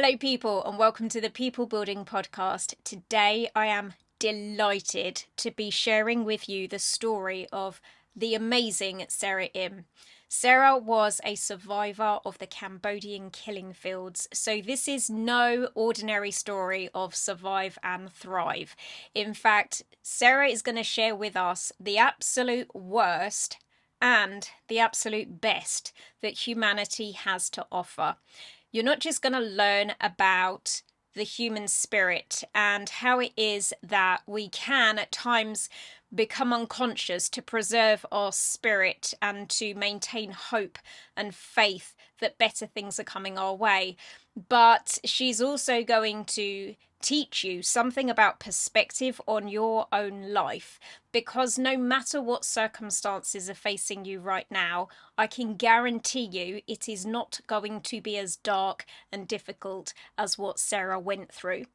Hello, people, and welcome to the People Building Podcast. Today, I am delighted to be sharing with you the story of the amazing Sara Im. Sara was a survivor of the Cambodian killing fields, so this is no ordinary story of survive and thrive. In fact, Sara is going to share with us the absolute worst and the absolute best that humanity has to offer. You're not just going to learn about the human spirit and how it is that we can at times become unconscious to preserve our spirit and to maintain hope and faith that better things are coming our way. But she's also going to teach you something about perspective on your own life, because no matter what circumstances are facing you right now, I can guarantee you it is not going to be as dark and difficult as what Sara went through.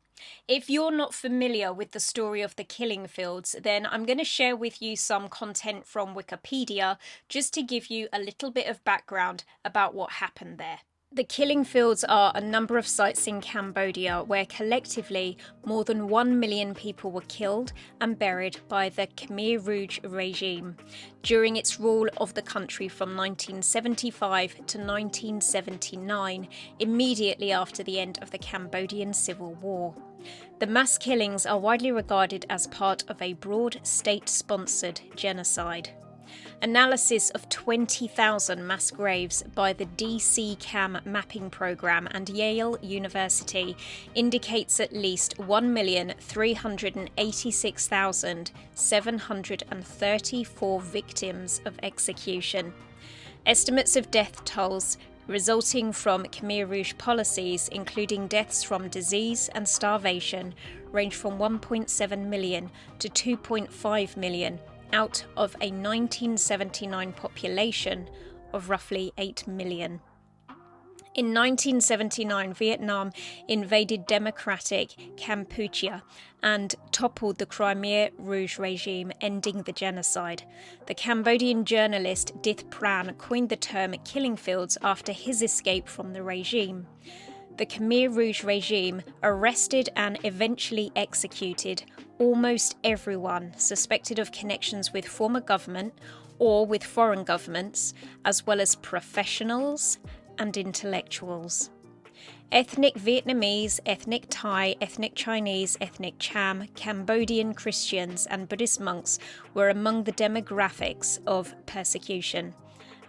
If you're not familiar with the story of the killing fields, then I'm going to share with you some content from Wikipedia just to give you a little bit of background about what happened there. The killing fields are a number of sites in Cambodia where collectively more than 1 million people were killed and buried by the Khmer Rouge regime during its rule of the country from 1975 to 1979, immediately after the end of the Cambodian Civil War. The mass killings are widely regarded as part of a broad state-sponsored genocide. Analysis of 20,000 mass graves by the DC-CAM mapping program and Yale University indicates at least 1,386,734 victims of execution. Estimates of death tolls resulting from Khmer Rouge policies, including deaths from disease and starvation, range from 1.7 million to 2.5 million, out of a 1979 population of roughly 8 million. In 1979, Vietnam invaded democratic Kampuchea and toppled the Khmer Rouge regime, ending the genocide. The Cambodian journalist Dith Pran coined the term killing fields after his escape from the regime. The Khmer Rouge regime arrested and eventually executed almost everyone suspected of connections with former government or with foreign governments, as well as professionals and intellectuals. Ethnic Vietnamese, ethnic Thai, ethnic Chinese, ethnic Cham, Cambodian Christians and Buddhist monks were among the demographics of persecution.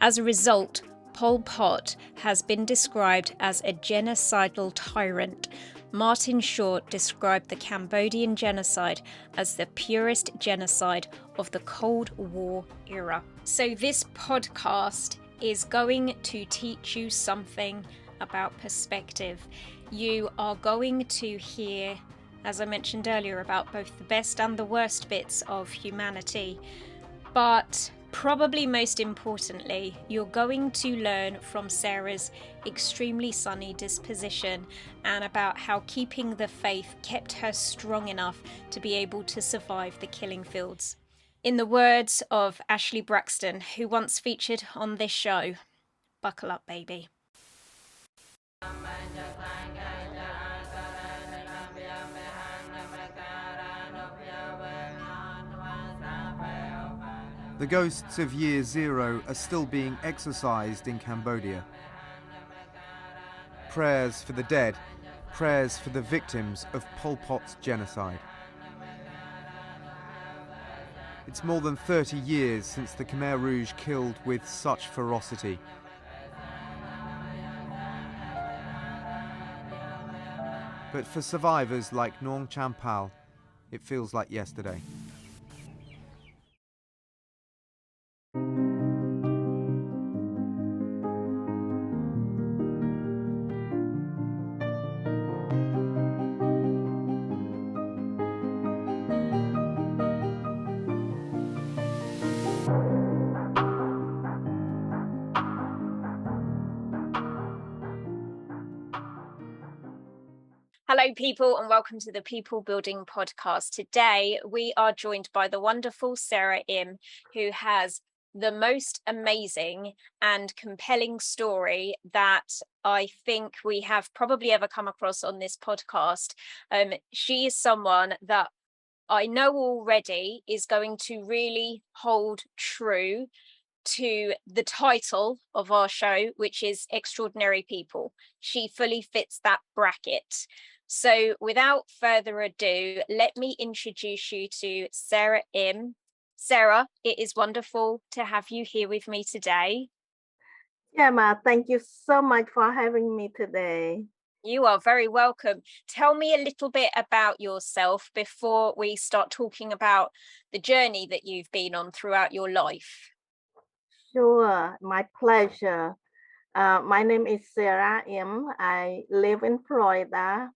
As a result, Pol Pot has been described as a genocidal tyrant. Martin Short described the Cambodian genocide as the purest genocide of the Cold War era. So this podcast is going to teach you something about perspective. You are going to hear, as I mentioned earlier, about both the best and the worst bits of humanity. But probably most importantly, you're going to learn from Sara's extremely sunny disposition and about how keeping the faith kept her strong enough to be able to survive the killing fields. In the words of Ashley Braxton, who once featured on this show, buckle up, baby. The ghosts of Year Zero are still being exorcised in Cambodia. Prayers for the dead, prayers for the victims of Pol Pot's genocide. It's more than 30 years since the Khmer Rouge killed with such ferocity. But for survivors like Nong Champal, it feels like yesterday. Hello, people, and welcome to the People Building Podcast. Today, we are joined by the wonderful Sara Im, who has the most amazing and compelling story that I think we have probably ever come across on this podcast. She is someone that I know already is going to really hold true to the title of our show, which is Extraordinary People. She fully fits that bracket. So without further ado, let me introduce you to Sara Im. Sara, it is wonderful to have you here with me today. Yeah, Ma, thank you so much for having me today. You are very welcome. Tell me a little bit about yourself before we start talking about the journey that you've been on throughout your life. Sure, my pleasure. My name is Sara Im. I live in Florida,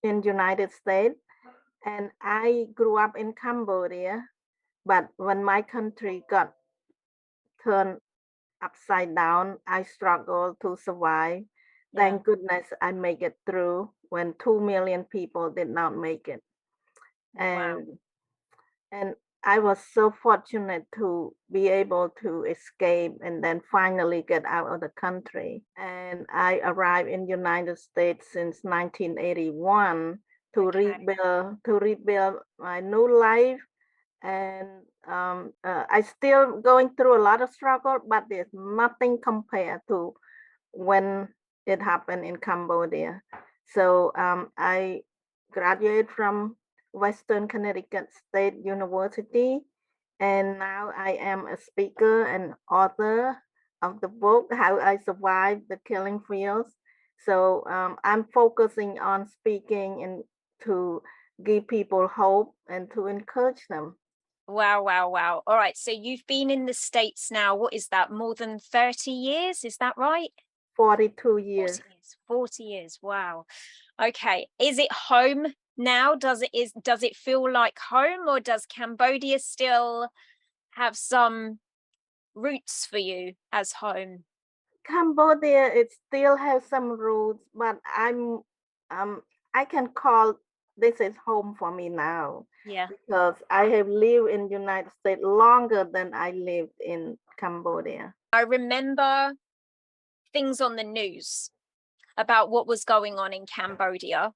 in United States, and I grew up in Cambodia. But when my country got turned upside down, I struggled to survive. Yeah. Thank goodness I make it through when 2 million people did not make it. Wow. And I was so fortunate to be able to escape and then finally get out of the country. And I arrived in United States since 1981 to Okay. rebuild my new life. And I still going through a lot of struggle, but there's nothing compared to when it happened in Cambodia. So I graduated from Western Connecticut State University, and now I am a speaker and author of the book How I Survived the Killing Fields. So I'm focusing on speaking and to give people hope and to encourage them. Wow, wow, wow. All right. So you've been in the States now, what is that, more than 30 years? Is that right? 42 years. 40 years. 40 years. Wow. Okay. Is it home now? Does it feel like home, or does Cambodia still have some roots for you as home? Cambodia, it still has some roots, but I can call this is home for me now Yeah. because I have lived in United States longer than I lived in Cambodia. I remember things on the news about what was going on in Cambodia.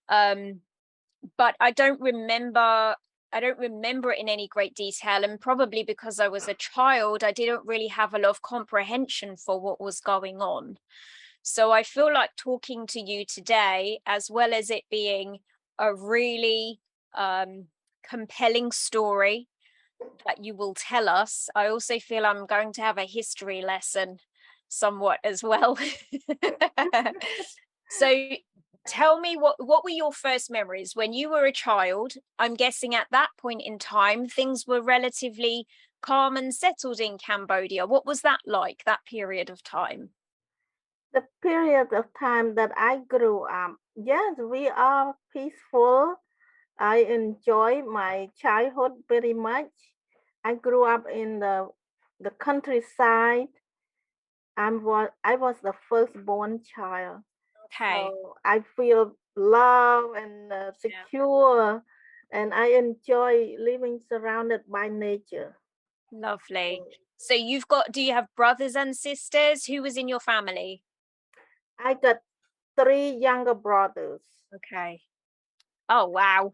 But I don't remember it in any great detail, and probably because I was a child, I didn't really have a lot of comprehension for what was going on. So I feel like talking to you today, as well as it being a really compelling story that you will tell us, I also feel I'm going to have a history lesson somewhat as well. So tell me, what were your first memories when you were a child? I'm guessing at that point in time things were relatively calm and settled in Cambodia. What was that like, that period of time? The period of time that I grew up, yes, we are peaceful. I enjoy my childhood very much. I grew up in the countryside. I was the firstborn child. Okay. So I feel love and secure, and I enjoy living surrounded by nature. Lovely. So So do you have brothers and sisters? Who was in your family? I got 3 younger brothers. Okay. Oh, wow.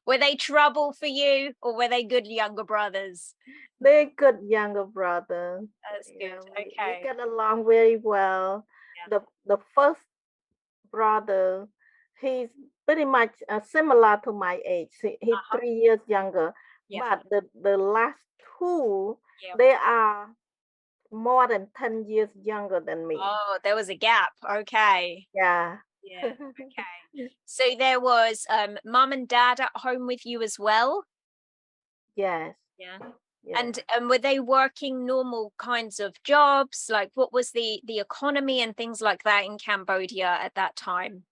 Were they trouble for you, or were they good younger brothers? They're good younger brothers. That's Yeah, good. we Okay. get along very well. Yeah. The first brother, he's pretty much similar to my age. He's Uh-huh. 3 years younger. Yeah. But the last two, Yeah. they are more than 10 years younger than me. Oh, there was a gap. Okay. Yeah. Yeah. Okay. So there was mum and dad at home with you as well? Yes. Yeah. Yeah. And were they working normal kinds of jobs? Like, what was the economy and things like that in Cambodia at that time?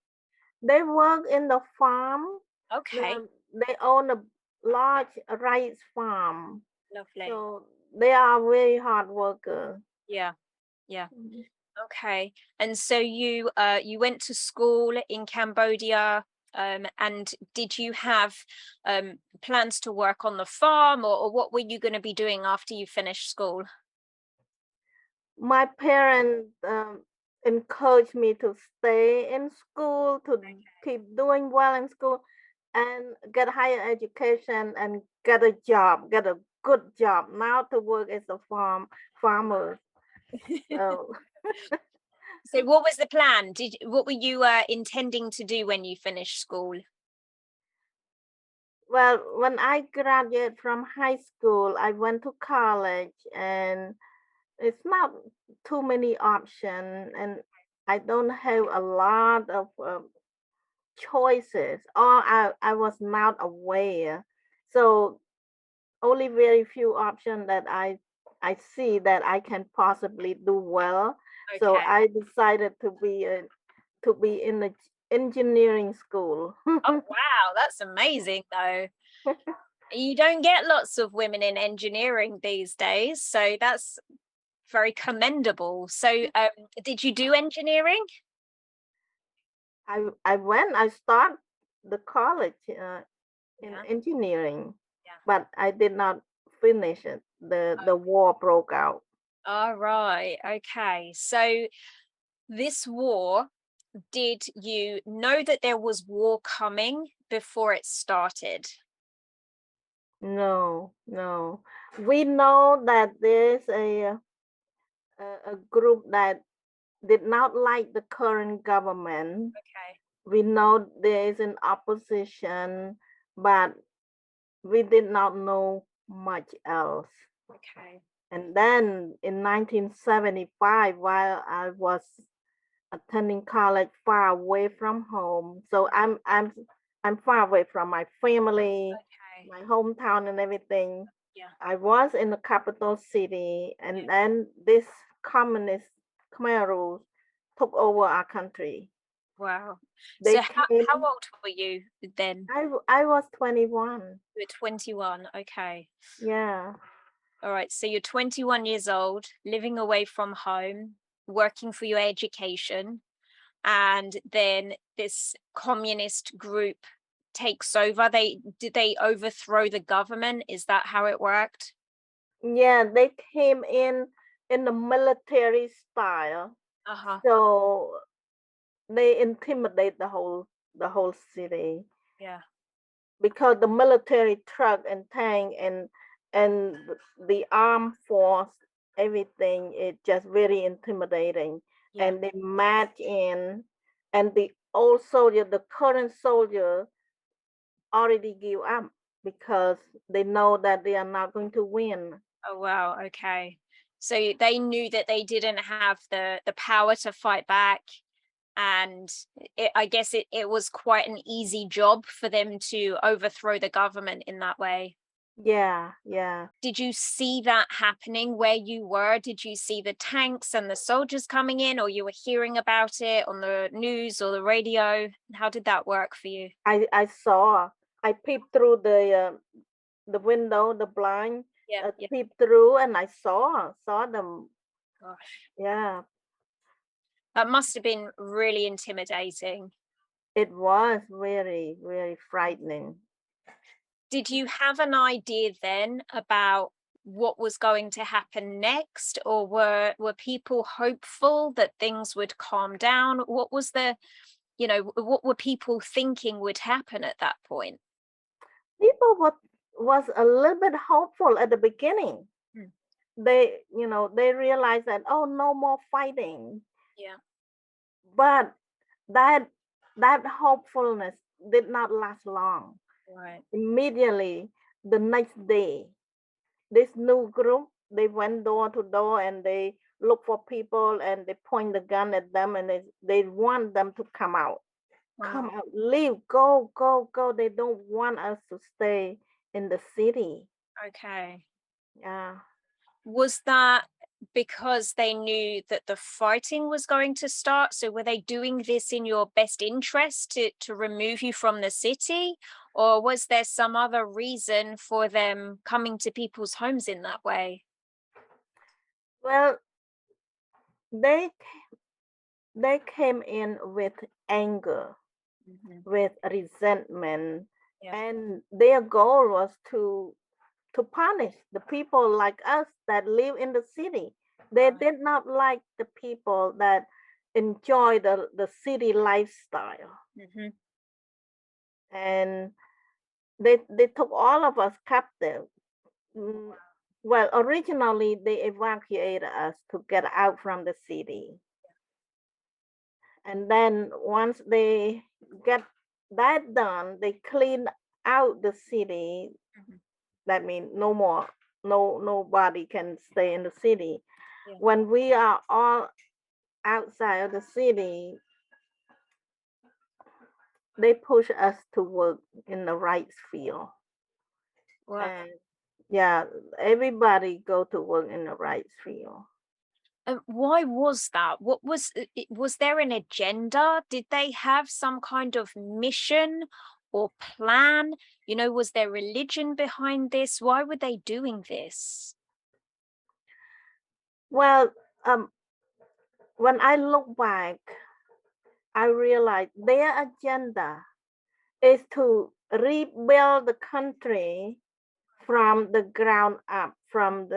They work in the farm. Okay. They own a large rice farm. Lovely. So they are very hard worker. Yeah. Yeah. Mhm. Okay. And so you went to school in Cambodia. And did you have plans to work on the farm, or what were you going to be doing after you finished school? My parents encouraged me to stay in school, to keep doing well in school, and get higher education and get a job, get a good job. Now to work as a farmer. So, So what was the plan? What were you intending to do when you finished school? well, when I graduated from high school, I went to college, and it's not too many options, and I don't have a lot of choices, or I was not aware. So only very few options that I see that I can possibly do well. So Okay. I decided to be in the engineering school. Oh wow, that's amazing though. You don't get lots of women in engineering these days, so that's very commendable. So did you do engineering? I start the college in Yeah. engineering, Yeah. but I did not finish it. The war broke out. All right. Okay. So this war, did you know that there was war coming before it started? No, no. We know that there's a group that did not like the current government. Okay. We know there is an opposition, but we did not know much else. Okay. And then in 1975, while I was attending college far away from home, so I'm far away from my family, Okay. my hometown, and everything. Yeah. I was in the capital city, Yeah. and then this communist Khmer Rouge took over our country. Wow. They So how came. old were you then? I was 21. You were 21. Okay. Yeah, All right. So you're 21 years old, living away from home, working for your education, and then this communist group takes over. Did they overthrow the government? Is that how it worked? yeah. They came in the military style, Uh-huh. so they intimidate the whole city Yeah. because the military truck and tank and the armed force, everything is just very intimidating. Yeah. And they match in, and the old soldier, the current soldier, already give up because they know that they are not going to win. Oh wow. Okay. So they knew that they didn't have the power to fight back, and I guess it was quite an easy job for them to overthrow the government in that way. Yeah, yeah. Did you see that happening where you were? Did you see the tanks and the soldiers coming in, or you were hearing about it on the news or the radio? How did that work for you? I saw. I peeped through the window, the blind, Yeah, yeah. peeped through, and I saw them. Gosh, Yeah, that must have been really intimidating. it was very, very frightening. Did you have an idea then about what was going to happen next, or were people hopeful that things would calm down? What was what were people thinking would happen at that point? People was a little bit hopeful at the beginning. Hmm. They realized that, oh, no more fighting. Yeah. But that that hopefulness did not last long. Right. Immediately the next day, this new group, they went door to door and they look for people and they point the gun at them, and they want them to come out. Come Wow. out, leave, go, go, go. They don't want us to stay in the city. Okay. Yeah. Was that because they knew that the fighting was going to start? So were they doing this in your best interest to remove you from the city? Or was there some other reason for them coming to people's homes in that way? Well, they they came in with anger. with resentment, Yeah. and their goal was to punish the people like us that live in the city. They Right. did not like the people that enjoy the city lifestyle. And they took all of us captive. Mm, Well, originally they evacuated us to get out from the city. And then once they get that done, they clean out the city. That means no more, nobody can stay in the city. Yeah. When we are all outside of the city, they push us to work in the rice field. Wow. And yeah, everybody go to work in the rice field. Why was that? What was there an agenda? Did they have some kind of mission or plan? Was there religion behind this? Why were they doing this? Well, when I look back, I realize their agenda is to rebuild the country from the ground up, from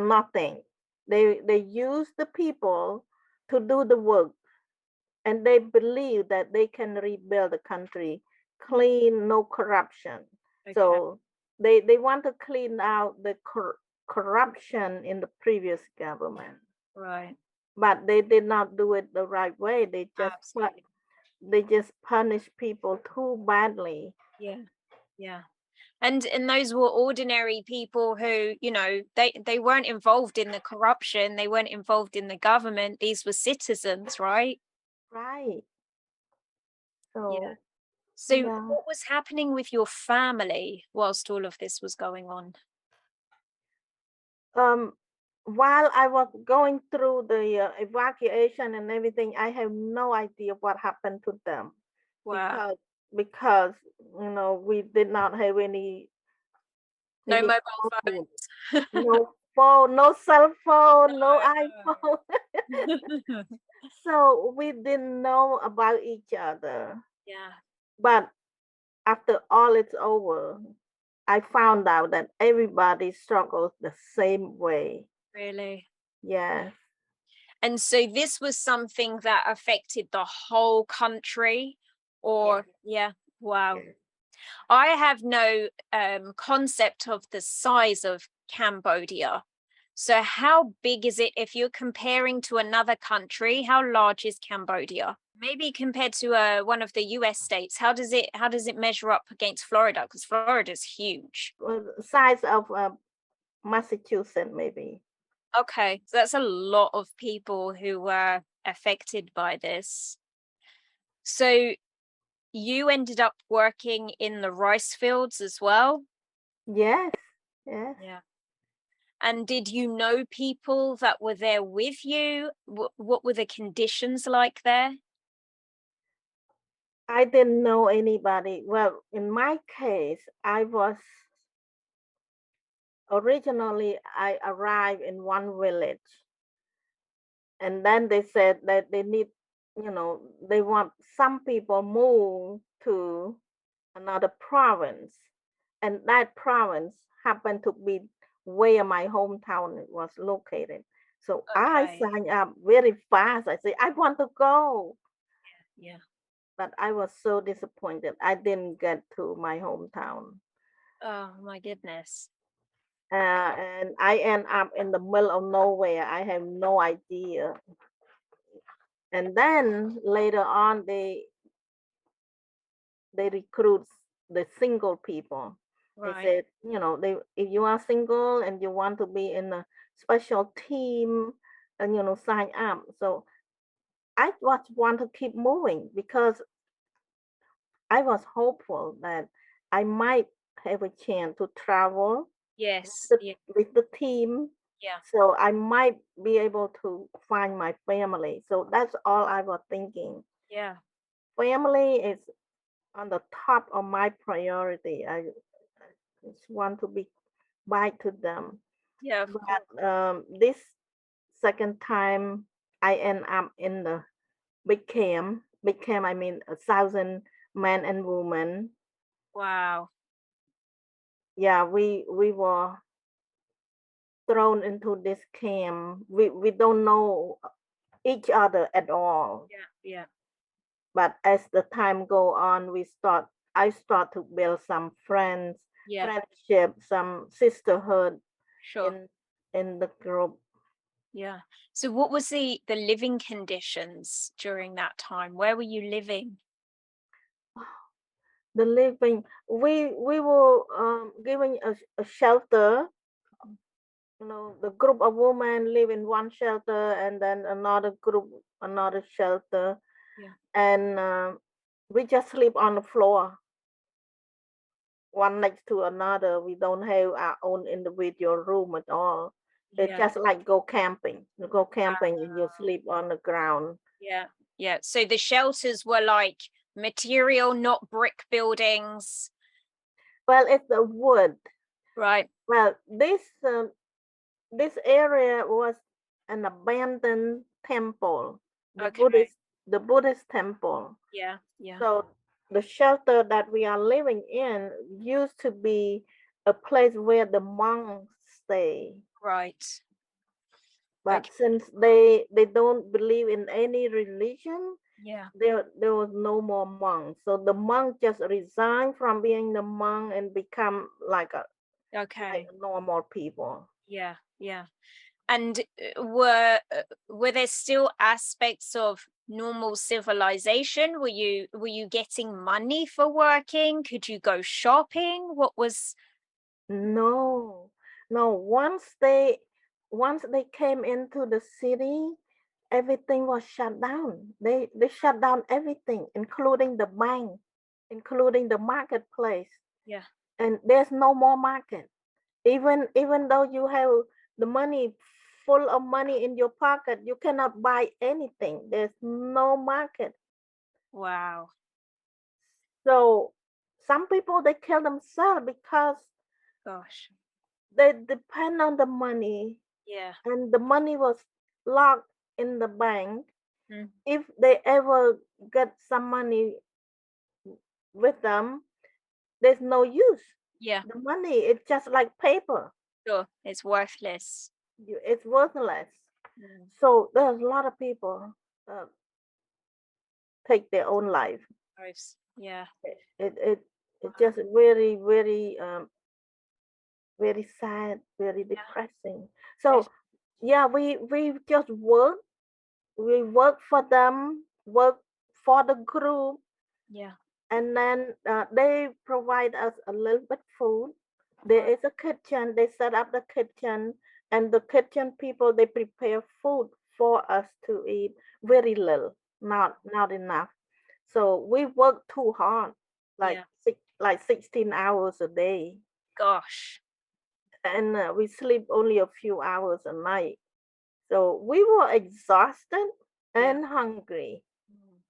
nothing. They use the people to do the work, and they believe that they can rebuild the country clean, no corruption. Okay. So they want to clean out the corruption in the previous government, Right. but they did not do it the right way. Absolutely. They just punish people too badly. Yeah. Yeah. And those were ordinary people who, they weren't involved in the corruption, they weren't involved in the government. These were citizens, right? Right. Yeah. So So yeah. what was happening with your family whilst all of this was going on? While I was going through the evacuation and everything, I have no idea what happened to them, Wow. because because we did not have No any mobile phone, phones. no phone, no cell phone, no No. iPhone. So we didn't know about each other. Yeah. But after all it's over, I found out that everybody struggles the same way. Really? Yes. And so this was something that affected the whole country, Yes. or yeah, wow. Yes. I have no concept of the size of Cambodia. So how big is it if you're comparing to another country? How large is Cambodia? Maybe compared to one of the US states, how does it measure up against Florida? Because Florida's huge. Well, the size of Massachusetts, maybe. Okay, so that's a lot of people who were affected by this. So you ended up working in the rice fields as well? Yes. Yes. Yeah. And did you know people that were there with you? What were the conditions like there? I didn't know anybody. Well, in my case, originally I arrived in one village, and then they said that they want some people move to another province, and that province happened to be where my hometown was located. So I Okay. signed up very fast. I said, I want to go. Yeah. But I was so disappointed. I didn't get to my hometown. Oh my goodness. And I end up in the middle of nowhere. I have no idea. And then later on, they recruit the single people. They Right. said, if you are single and you want to be in a special team, and sign up. So I just want to keep moving, because I was hopeful that I might have a chance to travel Yes. Yeah. with the team. Yeah. So I might be able to find my family. So that's all I was thinking. Yeah. Family is on the top of my priority. I just want to be back to them. Yeah, of course. But this second time, I end up in the big camp, became, I mean, 1,000 men and women. Wow. Yeah, we were thrown into this camp. We don't know each other at all. Yeah. Yeah. But as the time go on, I start to build some Yeah. friendship, some sisterhood Sure. in in the group. Yeah. So what was the living conditions during that time? Where were you living? The living, we were given a shelter. Mhm. The group of women live in one shelter, and then another group another shelter, Yeah. and we just sleep on the floor, one next to another. We don't have our own individual room at all. It's Yeah. just like go camping. You go camping and you Wow. sleep on the ground. Yeah. Yeah. So the shelters were like material, not brick buildings. Well, it's the wood. Right. Well, this area was an abandoned temple, the Okay. Buddhist the Buddhist temple. Yeah. Yeah. So the shelter that we are living in used to be a place where the monks stay. Right. But Okay. since they don't believe in any religion, Yeah. there was no more monks. So the monk just resigned from being the monk and become like Okay. normal people. Yeah. Yeah. And were there still aspects of normal civilization? Were you getting money for working? Could you go shopping? What was No, no. Once they came into the city, everything was shut down. They shut down everything, including the bank, including the marketplace, yeah. and there's no more market. Even though you have the money full of money in your pocket, you cannot buy anything. There's no market. Wow. So some people they kill themselves because Gosh. they depend on the money, Yeah. and the money was locked in the bank. Mm. If they ever get some money with them, there's no use. Yeah. The money it's just like paper. Sure. It's worthless. It's worthless. Mm. So there's a lot of people uh, take their own life. Gross. Yeah. It Wow. it's just very sad, very Yeah. depressing. Def- So yeah, we just work for them, work for the group, yeah. and then they provide us a little bit food. There Right. is a kitchen. They set up the kitchen, and the kitchen people they prepare food for us to eat. Very little, not enough. So we work too hard, Yeah. like 16 hours a day, Gosh. and we sleep only a few hours a night. So we were exhausted Yeah. and hungry. Mm.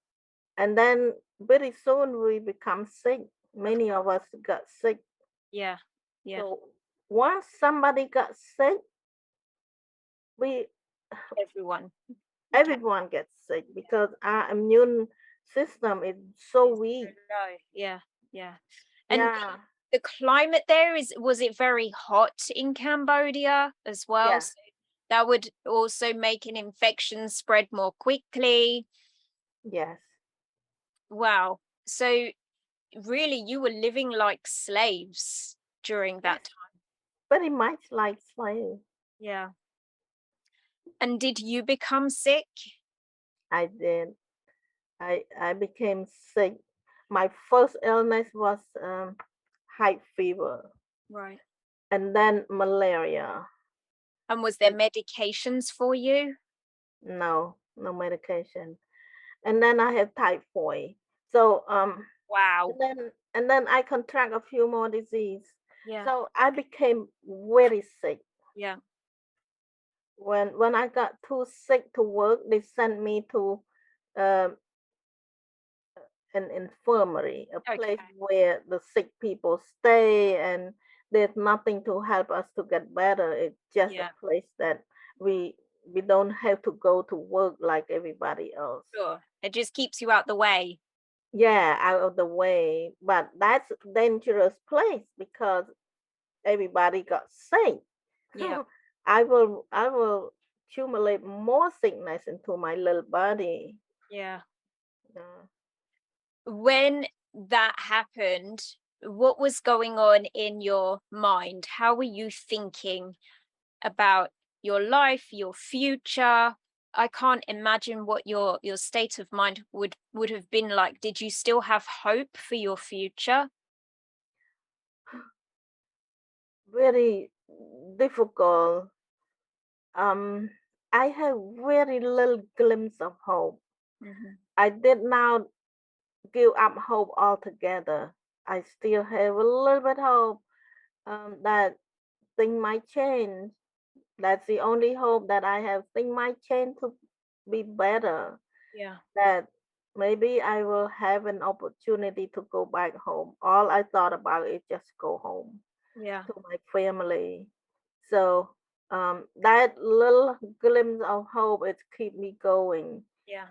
And then very soon we become sick. Of Many of us got sick. yeah. Yeah. So once somebody got sick, we Everyone. Okay. everyone gets sick because our immune system is so It's so weak. low. Yeah. Yeah. And Yeah, the climate there was it very hot in Cambodia as well? yeah, So that would also make an infection spread more quickly. yes. Wow. So really you were living like slaves during Yes, that time. very much like slave. Yeah. And did you become sick? I did. I became sick. My first illness was high fever, Right. and then malaria. And was there And medications for you? no medication. And then I have typhoid. So Wow. and then I contract a few more disease. Yeah. So I became very sick. Yeah. When I got too sick to work, they sent me to um, an infirmary, a place Okay. where the sick people stay, and there's nothing to help us to get better. It's just a Yeah. place that we we don't have to go to work like everybody else. Sure. It just keeps you out the way. Yeah, out of the way. But that's a dangerous place because everybody got sick. Yeah. I will accumulate more sickness into my little body. Yeah. Yeah. When that happened, what was going on in your mind? How were you thinking about your life, your future? I can't imagine what your state of mind would have been like. Did you still have hope for your future? Very difficult. Um, I have very little glimpse of hope. Hmm. I did not give up hope altogether. I still have a little bit hope that things might change. That's the only hope that I have. Things might change to be better. Yeah. That maybe I will have an opportunity to go back home. All I thought about is just go home Yeah. to my family. So that little glimpse of hope it keep me going. Yeah.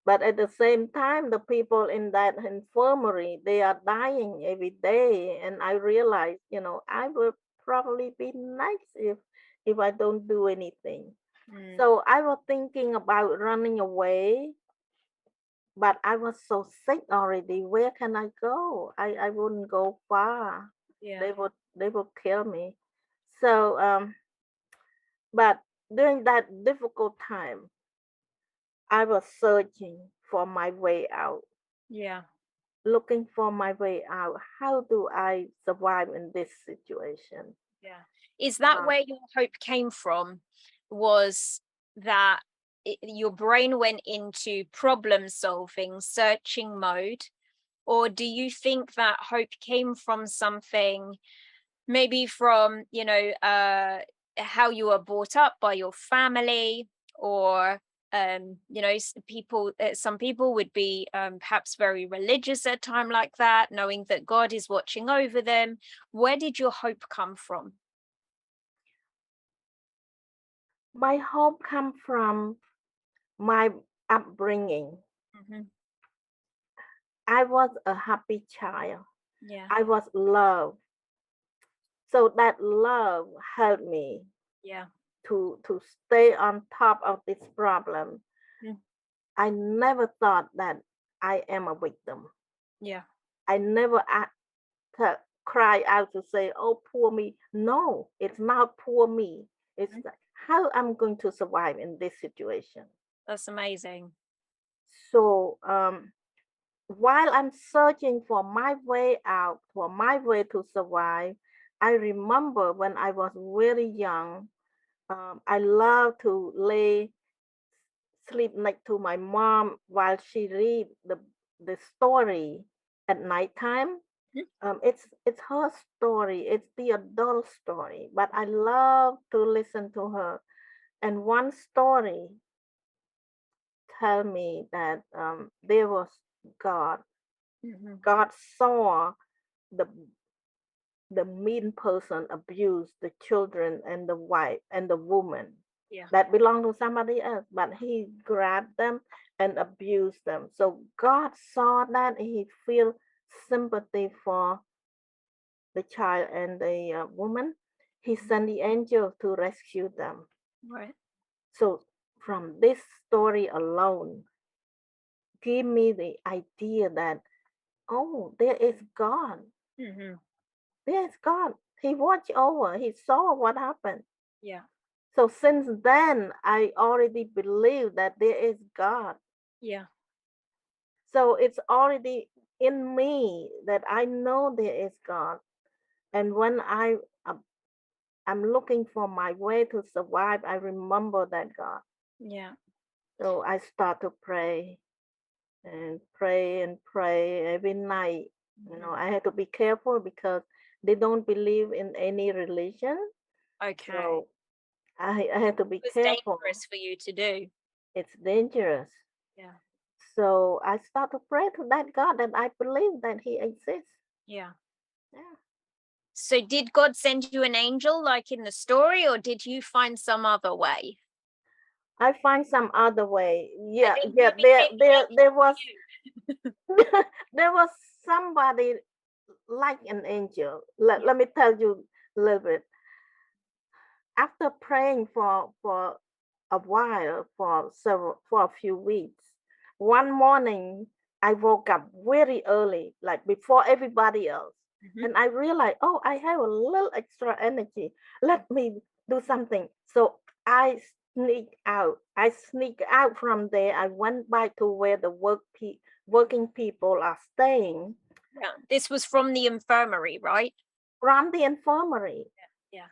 But at the same time, the people in that infirmary, they are dying every day. And I realize, I will probably be nice if I don't do anything. Mm. So I was thinking about running away, but I was so sick already. Where can I go? I wouldn't go far. Yeah. They would kill me. So but during that difficult time, I was searching for my way out, Yeah. looking for my way out. How do I survive in this situation? Yeah. Is that Uh, where your hope came from? Was that your brain went into problem solving, searching mode? Or do you think that hope came from something, maybe from, how you were brought up by your family, or people, some people would be perhaps very religious at a time like that, knowing that God is watching over them. Where did your hope come from? my hope come from my upbringing. Hmm. I was a happy child. Yeah. I was loved. So that love helped me Yeah. to stay on top of this problem. Mm. I never thought that I am a victim. Yeah. I never cry out to say, "Oh, poor me." No, it's not poor me. It's Mhm. like, how I'm going to survive in this situation. That's amazing. So while I'm searching for my way out, for my way to survive, I remember when I was very young, I love to sleep next to my mom while she read the story at nighttime. Mhm. It's her story. It's the adult story, but I love to listen to her. And one story tell me that there was God. Mhm. God saw the the mean person abuse the children and the wife and the woman Yeah. that belong to somebody else, but he grabbed them and abused them. So God saw that and he feel sympathy for the child and the woman. He sent the angel to rescue them. Right. So from this story alone, give me the idea that, oh, there is God. Hmm. There is God. He watched over. He saw what happened. Yeah. So since then, I already believe that there is God. Yeah. So it's already in me that I know there is God. And when I'm looking for my way to survive, I remember that God. Yeah. So I start to pray and pray and pray every night. Mhm. I have to be careful because they don't believe in any religion. Okay. So I have to be It was careful. dangerous for you to do. It's dangerous. Yeah. So I start to pray to that God that I believe that He exists. Yeah. Yeah. So did God send you an angel like in the story, or did you find some other way? I find some other way. And Yeah, then yeah. you became There was you. there was somebody like an angel. Let me tell you a little bit. After praying for a while, for a few weeks, one morning I woke up very early, like before everybody else, Mhm. and I realized, oh, I have a little extra energy. Let me do something. So I sneak out from there. I went back to where the working people are staying, Yeah. This was from the infirmary, right? from the infirmary. Yeah.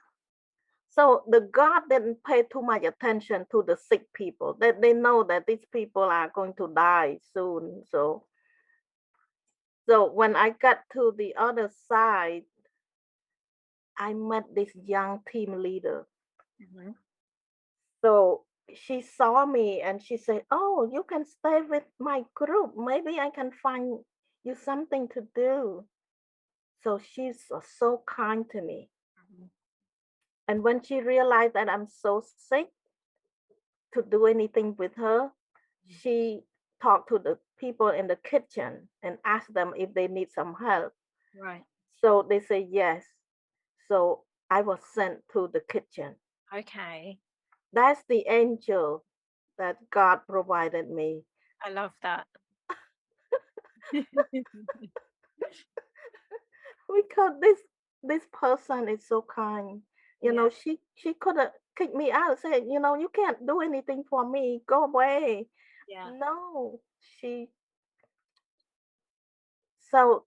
So the God didn't pay too much attention to the sick people. They know that these people are going to die soon. So when I got to the other side, I met this young team leader. Mhm. So she saw me and she said, "Oh, you can stay with my group. Maybe I can find you something to do." So she's so kind to me. Mhm. And when she realized that I'm so sick to do anything with her, she talked to the people in the kitchen and asked them if they need some help. Right. So they say yes. So I was sent to the kitchen. Okay. That's the angel that God provided me. I love that. Because this person is so kind. Yeah. She could have kicked me out, said, you can't do anything for me. Go away. Yeah. No, she so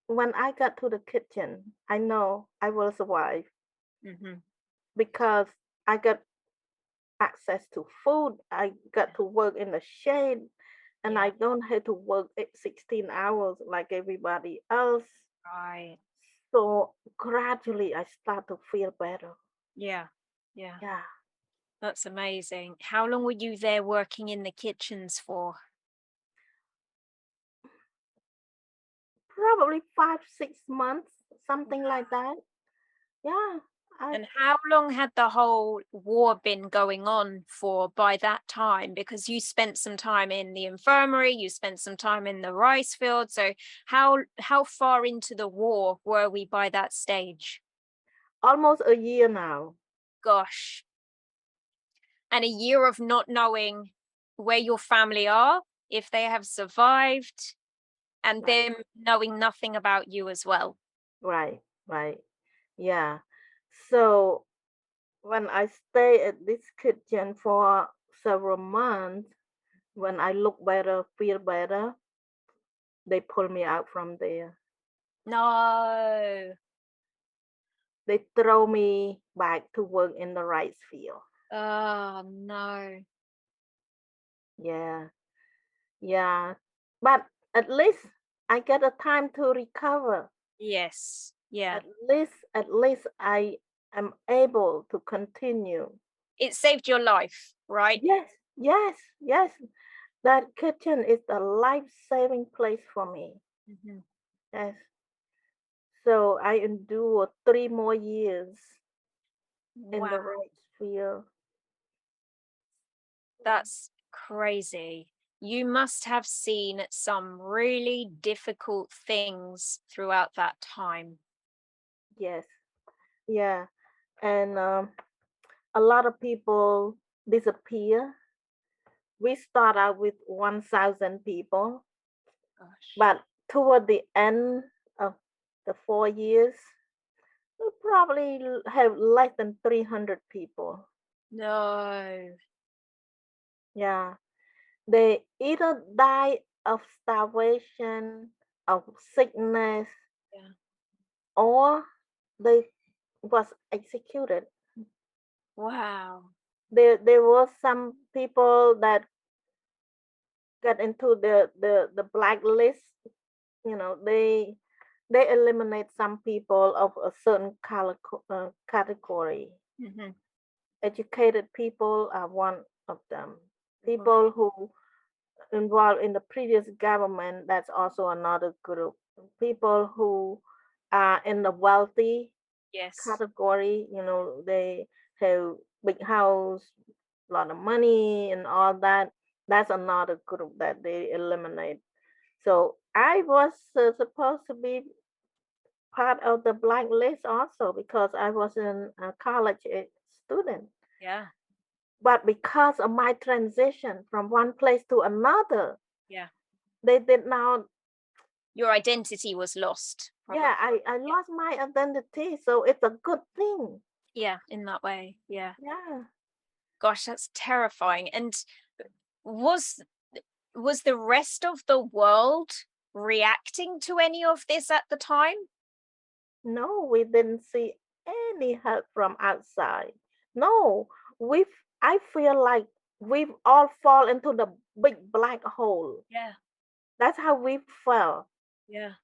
when I got to the kitchen, I know I will survive Mhm. because I got access to food. I got to work in the shade, and I Yeah. don't have to work 16 hours like everybody else. Right. So gradually I start to feel better. Yeah. Yeah. Yeah, That's amazing. How long were you there working in the kitchens for? probably 5, 6 months, something Wow. like that. Yeah, I And how long had the whole war been going on for by that time? Because you spent some time in the infirmary, you spent some time in the rice field. So how far into the war were we by that stage? almost a year now. Gosh. And a year of not knowing where your family are, if they have survived, and Right, them knowing nothing about you as well. right, right. Yeah. So when I stay at this kitchen for several months, when I look better, feel better, they pull me out from there. No. They throw me back to work in the rice field. Oh no. Yeah, yeah. But at least I get a time to recover. Yes. Yeah. At least I am able to continue. It saved your life, right? Yes, yes, yes. That kitchen is a life-saving place for me. Mhm. Yes. So I endure 3 more years in the Wow. rice field. That's crazy. You must have seen some really difficult things throughout that time. Yes. Yeah. And a lot of people disappear. We start out with 1,000 people, Gosh. but toward the end of the 4 years, we probably have less than 300 people. No. Yeah. They either die of starvation, of sickness, Yeah. or they was executed. Wow. There was some people that got into the blacklist. They eliminate some people of a certain category. Mhm. Educated people are one of them. People Right. who involved in the previous government, that's also another group. People who are in the wealthy Yes. category, they have big house, lot of money and all that. That's another group that they eliminate. So I was supposed to be part of the blacklist also because I was a college student. Yeah. But because of my transition from one place to another, Yeah. they did not. Your identity was lost, probably. Yeah, I lost my identity, so it's a good thing. Yeah, in that way. Yeah. Yeah. Gosh, that's terrifying. And was was the rest of the world reacting to any of this at the time? No, we didn't see any help from outside. No, I feel like we've all fall into the big black hole. Yeah. That's how we felt. Yeah.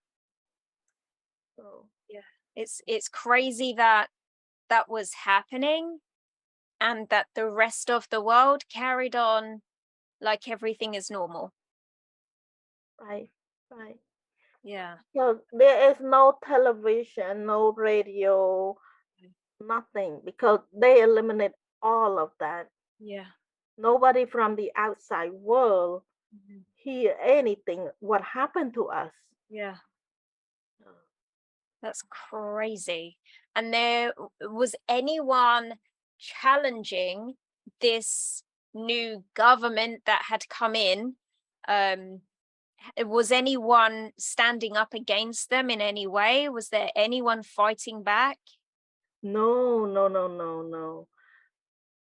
So, Yeah. It's crazy that that was happening and that the rest of the world carried on like everything is normal. right, right. Yeah. So there is no television, no radio, nothing because they eliminate all of that. Yeah. Nobody from the outside world Mhm. hear anything what happened to us. Yeah. That's crazy. And there was anyone challenging this new government that had come in? Was anyone standing up against them in any way? Was there anyone fighting back? No, no, no, no, no.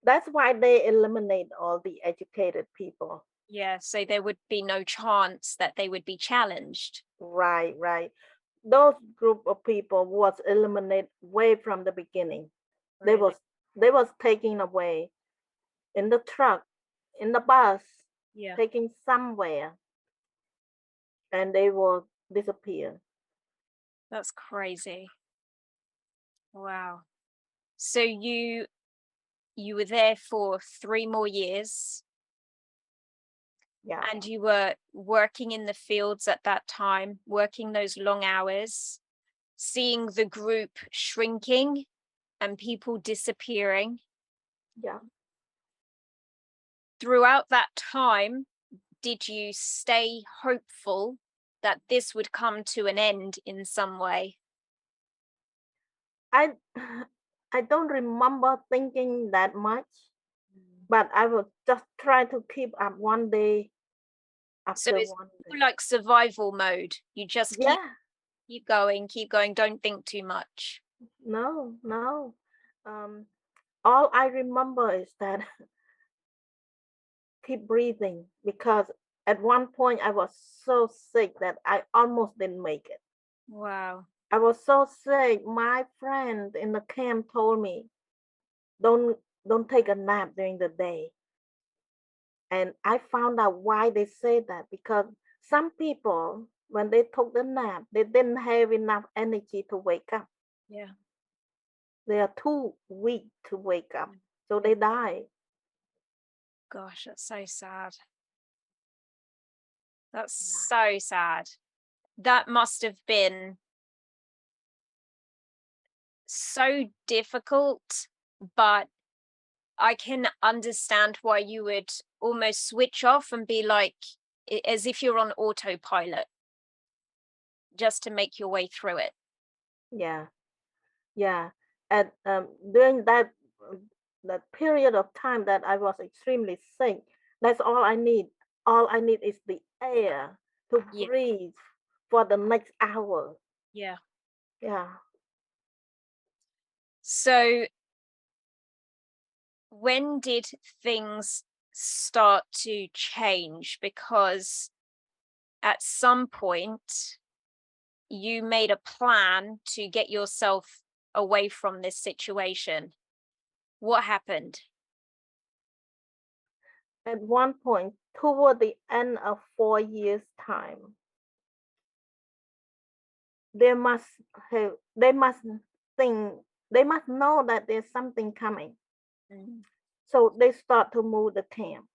That's why they eliminate all the educated people. Yeah, so there would be no chance that they would be challenged. Right, right. Those group of people was eliminated way from the beginning. They Really? was they was taken away in the truck, in the bus, Yeah, taken somewhere, and they will disappear. that's crazy. Wow. So you were there for 3 more years Yeah, and you were working in the fields at that time, working those long hours, seeing the group shrinking and people disappearing. yeah. Throughout that time, did you stay hopeful that this would come to an end in some way? I I don't remember thinking that much, but I will just try to keep up one day So after it's one more day. like survival mode. You just Yeah, keep going, don't think too much. no, no. Um, all I remember is that keep breathing because at one point I was so sick that I almost didn't make it. Wow. I was so sick. My friend in the camp told me, don't don't take a nap during the day. And I found out why they say that because some people when they took the nap, they didn't have enough energy to wake up. Yeah. They are too weak to wake up. So Yeah. they die. Gosh, that's so sad. That's so sad. That must have been so difficult, but I can understand why you would almost switch off and be like, as if you're on autopilot just to make your way through it. Yeah. Yeah. And during that period of time that I was extremely sick, that's all I need. All I need is the air to Yeah. breathe for the next hour. Yeah. Yeah. So when did things start to change? Because at some point you made a plan to get yourself away from this situation. What happened? At one point, toward the end of 4 years' time, they must they must think, they must know that there's something coming. Mm. So they start to move the camp.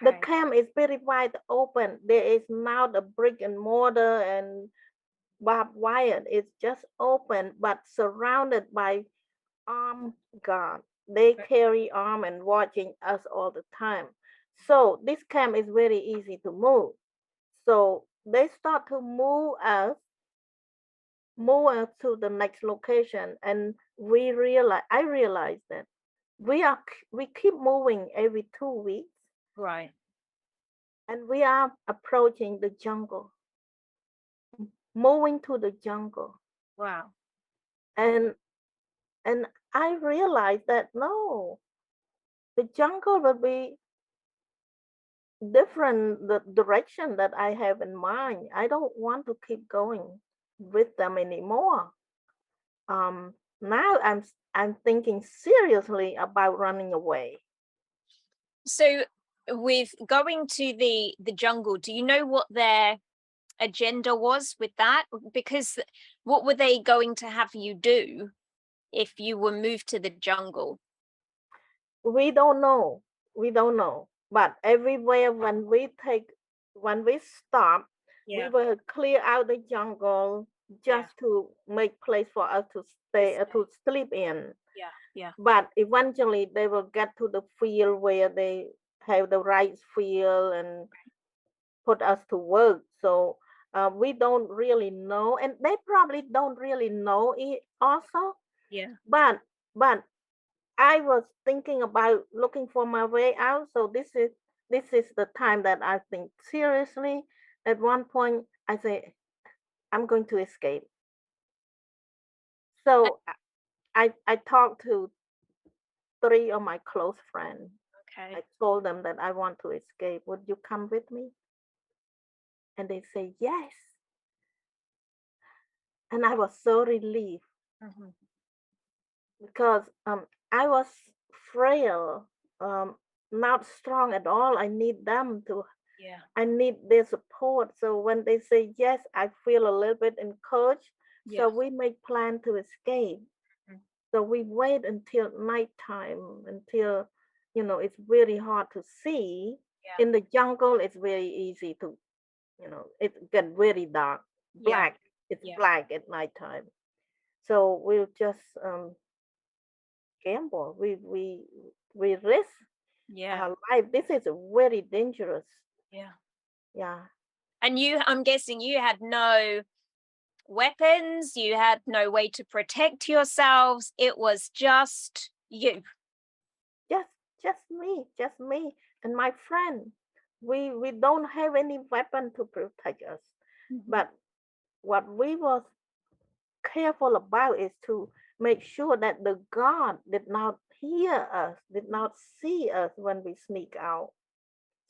The Okay. camp is very wide open. There is now the brick and mortar and barbed wire. It's just open, but surrounded by armed guard. They carry arm and watching us all the time. So this camp is very easy to move. So they start to move us to the next location, and I realized that we keep moving every 2 weeks, Right. and we are approaching the jungle, moving to the jungle. Wow. And and I realized that no, the jungle will be different, the direction that I have in mind. I don't want to keep going with them anymore. Um, Now I'm thinking seriously about running away. So with going to the jungle, do you know what their agenda was with that? Because what were they going to have you do if you were moved to the jungle? We don't know. We don't know. But everywhere when we stop, we Yeah. will clear out the jungle Yeah. just to make place for us to stay to sleep in. Yeah. Yeah. But eventually they will get to the field where they have the rice field and put us to work. So we don't really know, and they probably don't really know it also. Yeah. But I was thinking about looking for my way out. So this is the time that I think seriously. At one point, I say I'm going to escape. So I talked to three of my close friends. Okay. I told them that I want to escape. Would you come with me? And they say yes. And I was so relieved Mhm. because I was frail, um, not strong at all. Yeah. I need their support. So when they say yes, I feel a little bit encouraged. Yeah. So we make plan to escape. Mhm. So we wait until nighttime, until it's very hard to see. Yeah. In the jungle, it's very easy to, it get very dark, Yeah. black. It's Yeah. black at nighttime. So we'll just gamble. We risk Yeah. our life. This is very dangerous. Yeah. Yeah. And I'm guessing you had no weapons, you had no way to protect yourselves. It was just you. just just me and my friend. We don't have any weapon to protect us, Mhm. but what we was careful about is to make sure that the god did not hear us, did not see us when we sneak out.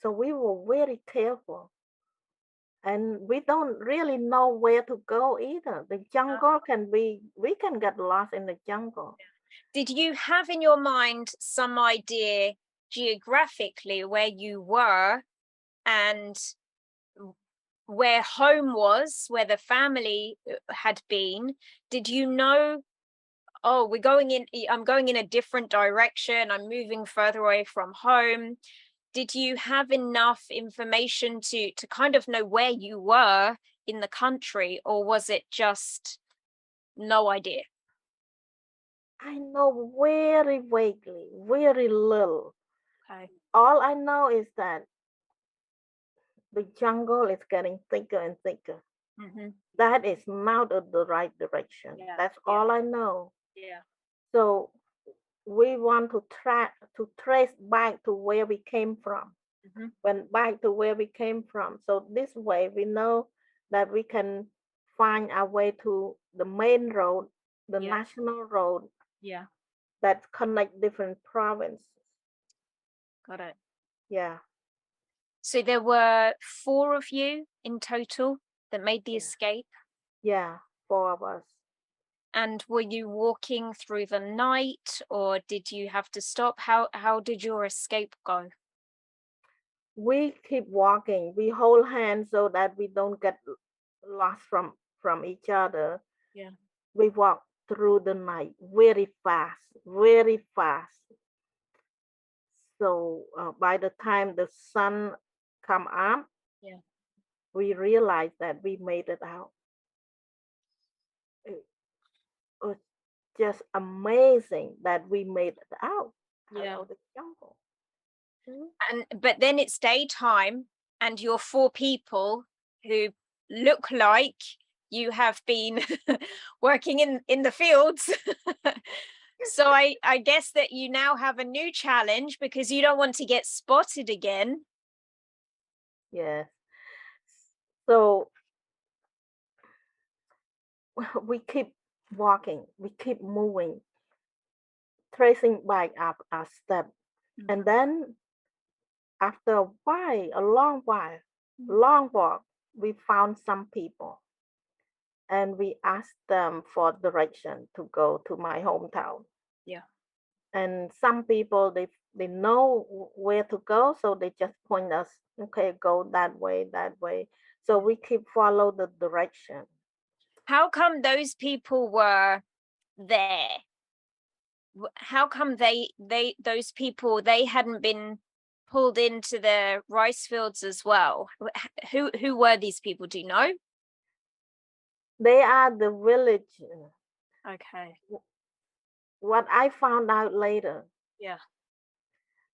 So we were very careful, and we don't really know where to go either. The jungle can be, we can get lost in the jungle. Did you have in your mind some idea geographically where you were and where home was, where the family had been? Did you know, oh, I'm going in a different direction, I'm moving further away from home? Did you have enough information to kind of know where you were in the country, or was it just no idea? I know very vaguely, very little. Okay. All I know is that the jungle is getting thicker and thicker. Hmm. That is not the right direction. Yeah. That's Yeah. all I know. Yeah. So we want to trace back to where we came from. Hmm. Went back to where we came from. So this way we know that we can find our way to the main road, the Yeah. national road Yeah. that connect different provinces. Got it. Yeah. So there were four of you in total that made the Yeah. escape. Yeah. Four of us. And were you walking through the night, or did you have to stop? How did your escape go? We keep walking. We hold hands so that we don't get lost from each other. Yeah. We walk through the night very fast, very fast. So by the time the sun come up, Yeah. we realize that we made it out. It was just amazing that we made it out Yeah. of the jungle. Mhm. But then it's daytime and you're four people who look like you have been working in the fields. So I guess that you now have a new challenge because you don't want to get spotted again. Yes. So we keep walking, we keep moving, tracing by our step. And then after a while, a long while, long walk, we found some people and we asked them for direction to go to my hometown. Yeah. And some people they know where to go, so they just point us, okay, go that way, that way. So we keep follow the direction. How come those people were there? How come those people, they hadn't been pulled into the rice fields as well? Who were these people? Do you know? They are the village. Okay. What I found out later, Yeah.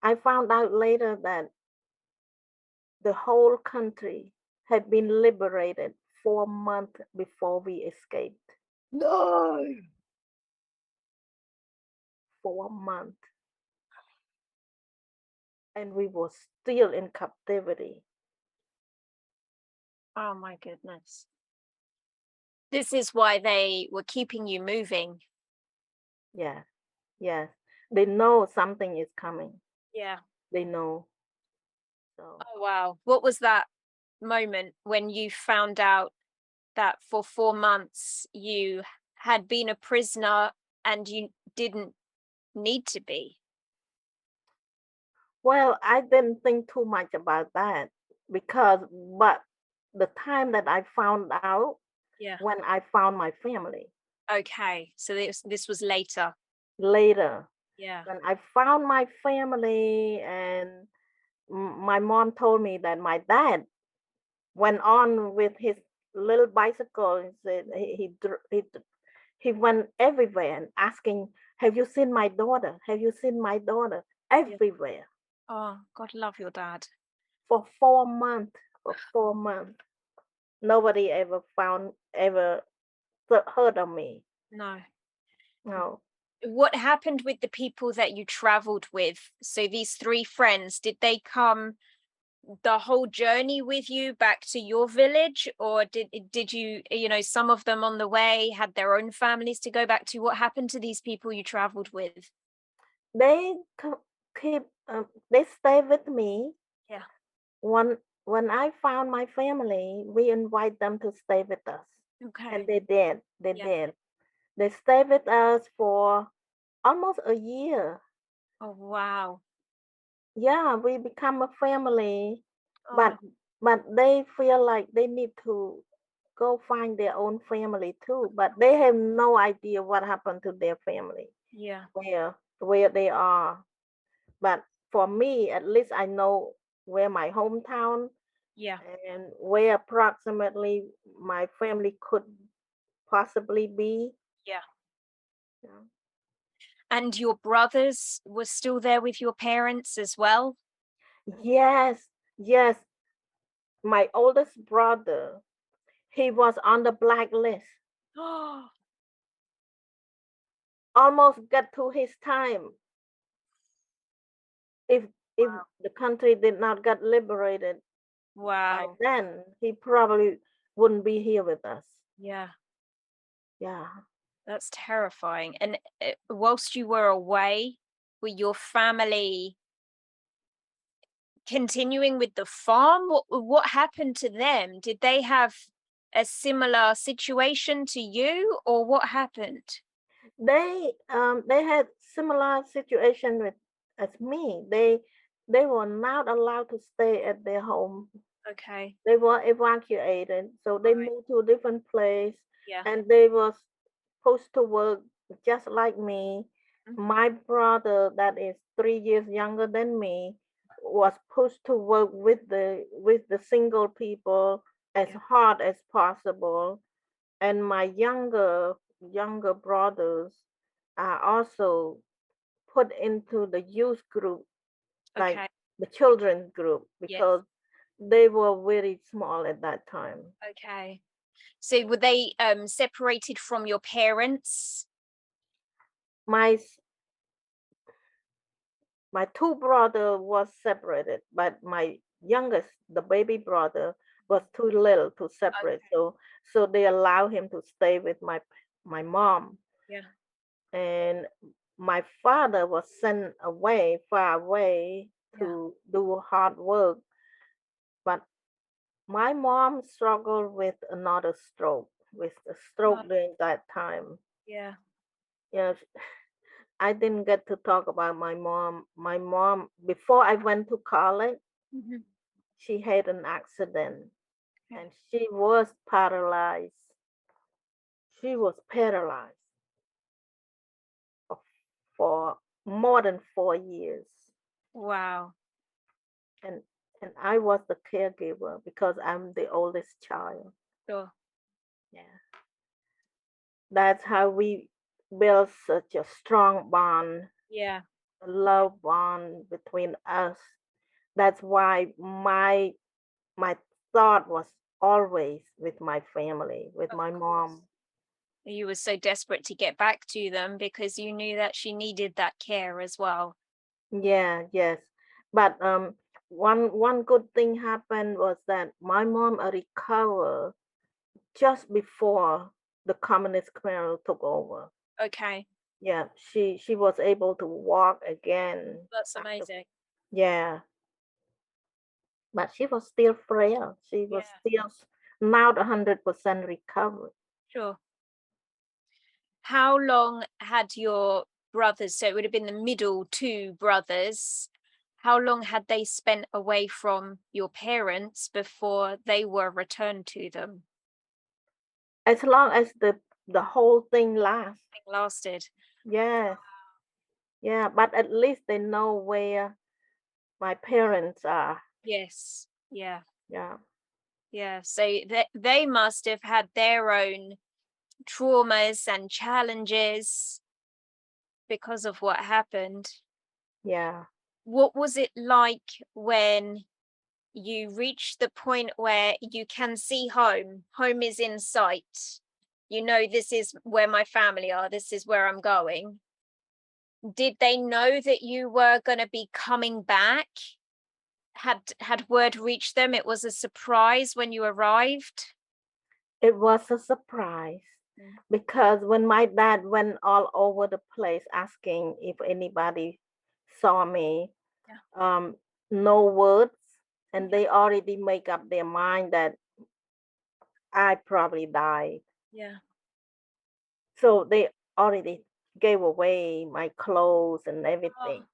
I found out later that the whole country had been liberated 4 months before we escaped. No. 4 months. And we were still in captivity. Oh my goodness. This is why they were keeping you moving. Yeah, yes. They know something is coming. Yeah. They know. So Oh wow. What was that moment when you found out that for 4 months you had been a prisoner and you didn't need to be? well, I didn't think too much about that because but the time that I found out Yeah. when I found my family Okay. So this was later. later. Yeah. When I found my family and my mom told me that my dad went on with his little bicycle and said he went everywhere and asking, have you seen my daughter? Have you seen my daughter? Yeah. Everywhere Oh, God love your dad. for 4 months. For 4 months, nobody ever heard of me. No. No, What happened with the people that you traveled with? So these three friends, did they come the whole journey with you back to your village, or did you, some of them on the way had their own families to go back to? What happened to these people you traveled with? they keep they stay with me. Yeah. When I found my family, we invite them to stay with us, and Okay. they did. They Yeah. did. They stayed with us for almost a year. Oh wow. Yeah, we become a family, Oh but they feel like they need to go find their own family too. But they have no idea what happened to their family, yeah. where they are. But for me, at least I know where my hometown Yeah. and where approximately my family could possibly be. Yeah. Yeah. And your brothers were still there with your parents as well? Yes, yes. My oldest brother, he was on the blacklist. Oh Almost got to his time. If the country did not get liberated by wow. then, he probably wouldn't be here with us. Yeah. Yeah. That's terrifying. And whilst you were away, were your family continuing with the farm? What happened to them? Did they have a similar situation to you, or what happened? They had similar situation with as me. They were not allowed to stay at their home. Okay. They were evacuated, so they Right. moved to a different place, Yeah. and they was supposed to work just like me. Mhm. My brother, that is 3 years younger than me, was supposed to work with the single people as Yeah. hard as possible, and my younger brothers, are also put into the youth group, like Okay. the children's group, Yes. because they were very small at that time. Okay. So were they separated from your parents? My s- my two brother was separated, but my youngest, the baby brother, was too little to separate. Okay. So they allow him to stay with my mom. Yeah. And my father was sent away, far away, Yeah. to do hard work. But my mom struggled with another stroke, with a Oh, stroke during that time. yeah. Yes, I didn't get to talk about my mom. My mom, before I went to college, Mhm. she had an accident Okay. and she was paralyzed. She was paralyzed for more than 4 years. Wow. And and I was the caregiver because I'm the oldest child. Sure. Yeah. That's how we build such a strong bond, Yeah. a love bond between us. That's why my thought was always with my family, with Of my course. mom. You were so desperate to get back to them because you knew that she needed that care as well. Yeah, yes. But one good thing happened was that my mom recovered just before the communist Khmer took over. Okay. Yeah, she was able to walk again That's after. amazing. Yeah, but she was still frail. She was Yeah. still not 100% recovered. Sure. How long had your brothers, so it would have been the middle two brothers, how long had they spent away from your parents before they were returned to them? As long as the whole thing lasts. It lasted. Yes, yeah, but at least they know where my parents are. Yes. Yeah. Yeah, Yeah. So they must have had their own traumas and challenges because of what happened. yeah. What was it like when you reach the point where you can see home? Home is in sight. You know, this is where my family are, this is where I'm going. Did they know that you were going to be coming back? Had word reached them? It was a surprise when you arrived? It was a surprise Mm. because when my dad went all over the place asking if anybody saw me, Yeah. um, no words, and Yeah. they already make up their mind that I probably died. Yeah. So they already gave away my clothes and Oh, everything.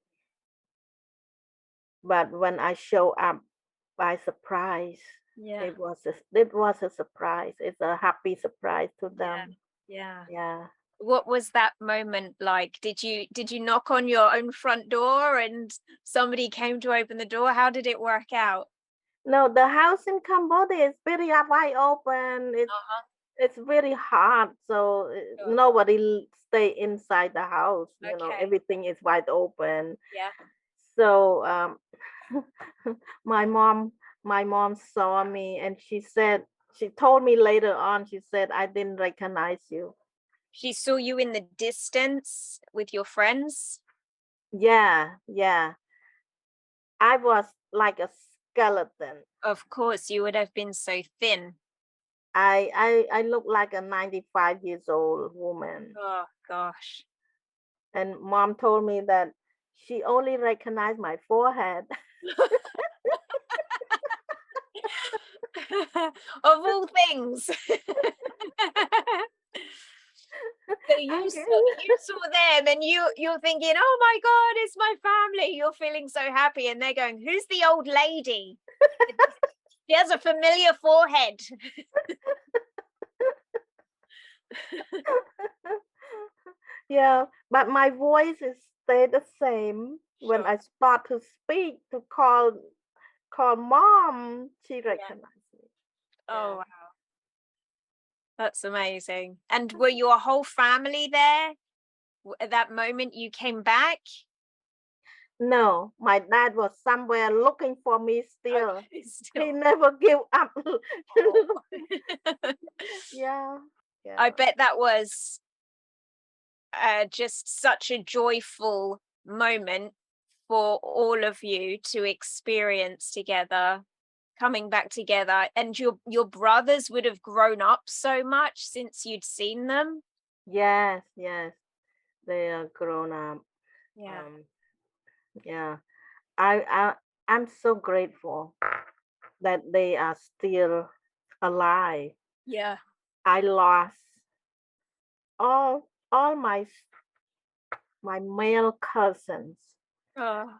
But when I show up by surprise, yeah. it was a surprise. It's a happy surprise to Yeah. them. Yeah. Yeah. What was that moment like? Did you knock on your own front door and somebody came to open the door? How did it work out? No, the house in Cambodia is very wide open. Uh-huh. It's very hard, so Sure. nobody stay inside the house. Okay. Everything is wide open. Yeah. So my mom, my mom saw me, and she told me later on. She said, "I didn't recognize you." She saw you in the distance with your friends? Yeah, yeah. I was like a skeleton. Of course, you would have been so thin. I look like a 95 years old woman. Oh gosh. And mom told me that she only recognized my forehead. Of all things. So you Okay. saw them and you're thinking, "Oh my God, it's my family." You're feeling so happy and they're going, "Who's the old lady? She has a familiar forehead." Yeah, but my voice is stay the same. When Sure. I start to speak, to call mom, she Yeah. recognized me. Oh, Yeah. wow. That's amazing. And were your whole family there? At that moment you came back? No, my dad was somewhere looking for me still. Okay, He still. never give up. Oh. Yeah, I yeah, bet that was just such a joyful moment for all of you to experience together, coming back together. And your brothers would have grown up so much since you'd seen them. yes, yes. They are grown up. Yeah. Um, yeah. I I'm so grateful that they are still alive. Yeah. I lost all my male Oh,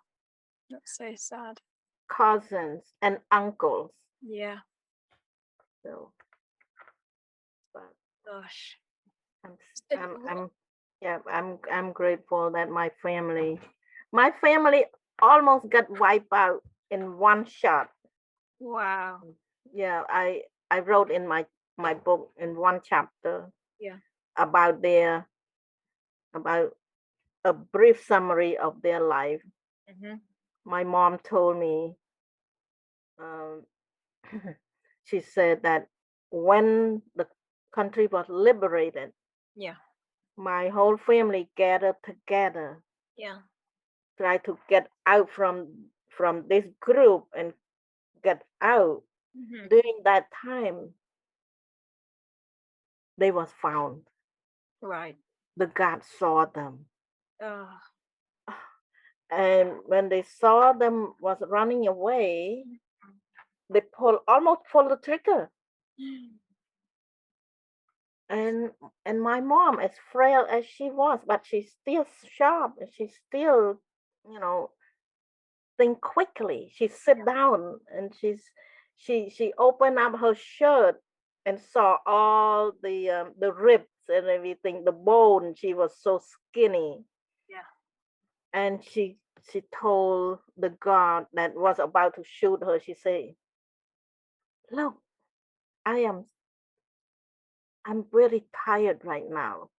that's so sad. cousins and uncles. Yeah. So, but Gosh. I'm s- So I'm yeah, I'm grateful that my family almost got wiped out in one shot. wow. Yeah, I wrote in my book in one chapter Yeah. about about a brief summary of their life. Hmm. My mom told me, um, she said that when the country was liberated, Yeah. my whole family gathered together, Yeah. try to get out from this group and get out. Hmm. During that time, they was found. Right. The God saw them, Oh. and when they saw them was running away, they almost pulled the trigger. And my mom, as frail as she was, but she's still sharp and she still, you know, think quickly. She sit down and she opened up her shirt and saw all the ribs and everything, the bone. She was so skinny, Yeah. and she told the guard that was about to shoot her. She said, "Look, I am I'm very tired right now.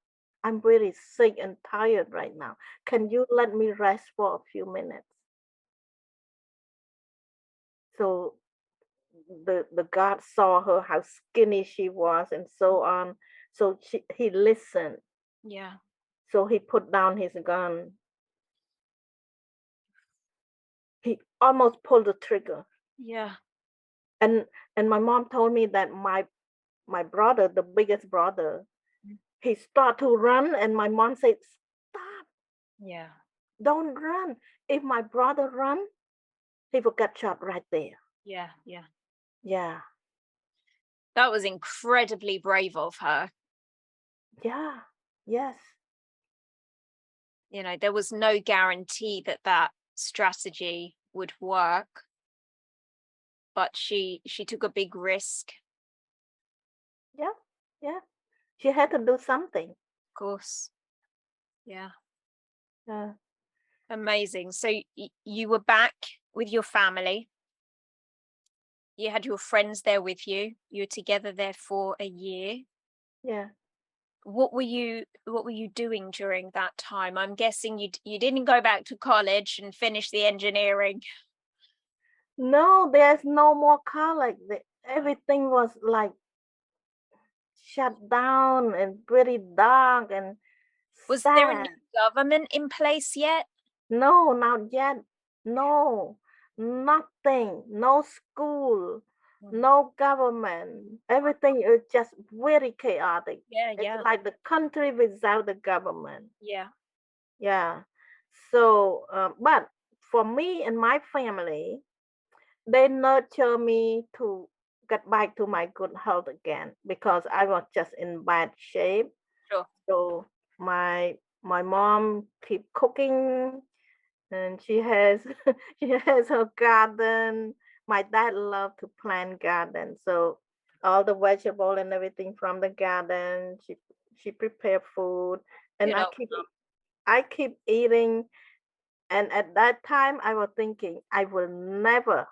I'm really sick and tired right now. Can you let me rest for a few minutes?" So the guard saw her how skinny she was and so on. So he listened. Yeah. So he put down his gun. He almost pulled the trigger. Yeah. And my mom told me that my brother, the biggest brother, Mm. he started to run, and my mom said, "Stop, Yeah. don't run. If my brother run, he will get shot right there." Yeah. Yeah. Yeah, That was incredibly brave of her. yeah, yes, There was no guarantee that that strategy would work, but she took a big risk. yeah, yeah. She had to do something. Of course. Yeah. Yeah, Amazing. So you were back with your family. You had your friends there with you. You were together there for a year. yeah. What were you doing during that time? I'm guessing you didn't go back to college and finish the engineering. No, there's no more college. Everything was like shut down and pretty dark and Was there a new sad. government in place yet? No, not yet. No, nothing. No school, Mm. no government. Everything is just very chaotic. Yeah, It's yeah, like the country without the government. yeah. Yeah. So, but for me and my family, they nurture me to get back to my good health again because I was just in bad shape. Sure. So my mom keep cooking, and she has she has her garden. My dad loved to plant garden, so all the vegetable and everything from the garden, she prepare food, and Good old I keep eating. And at that time, I was thinking, I will never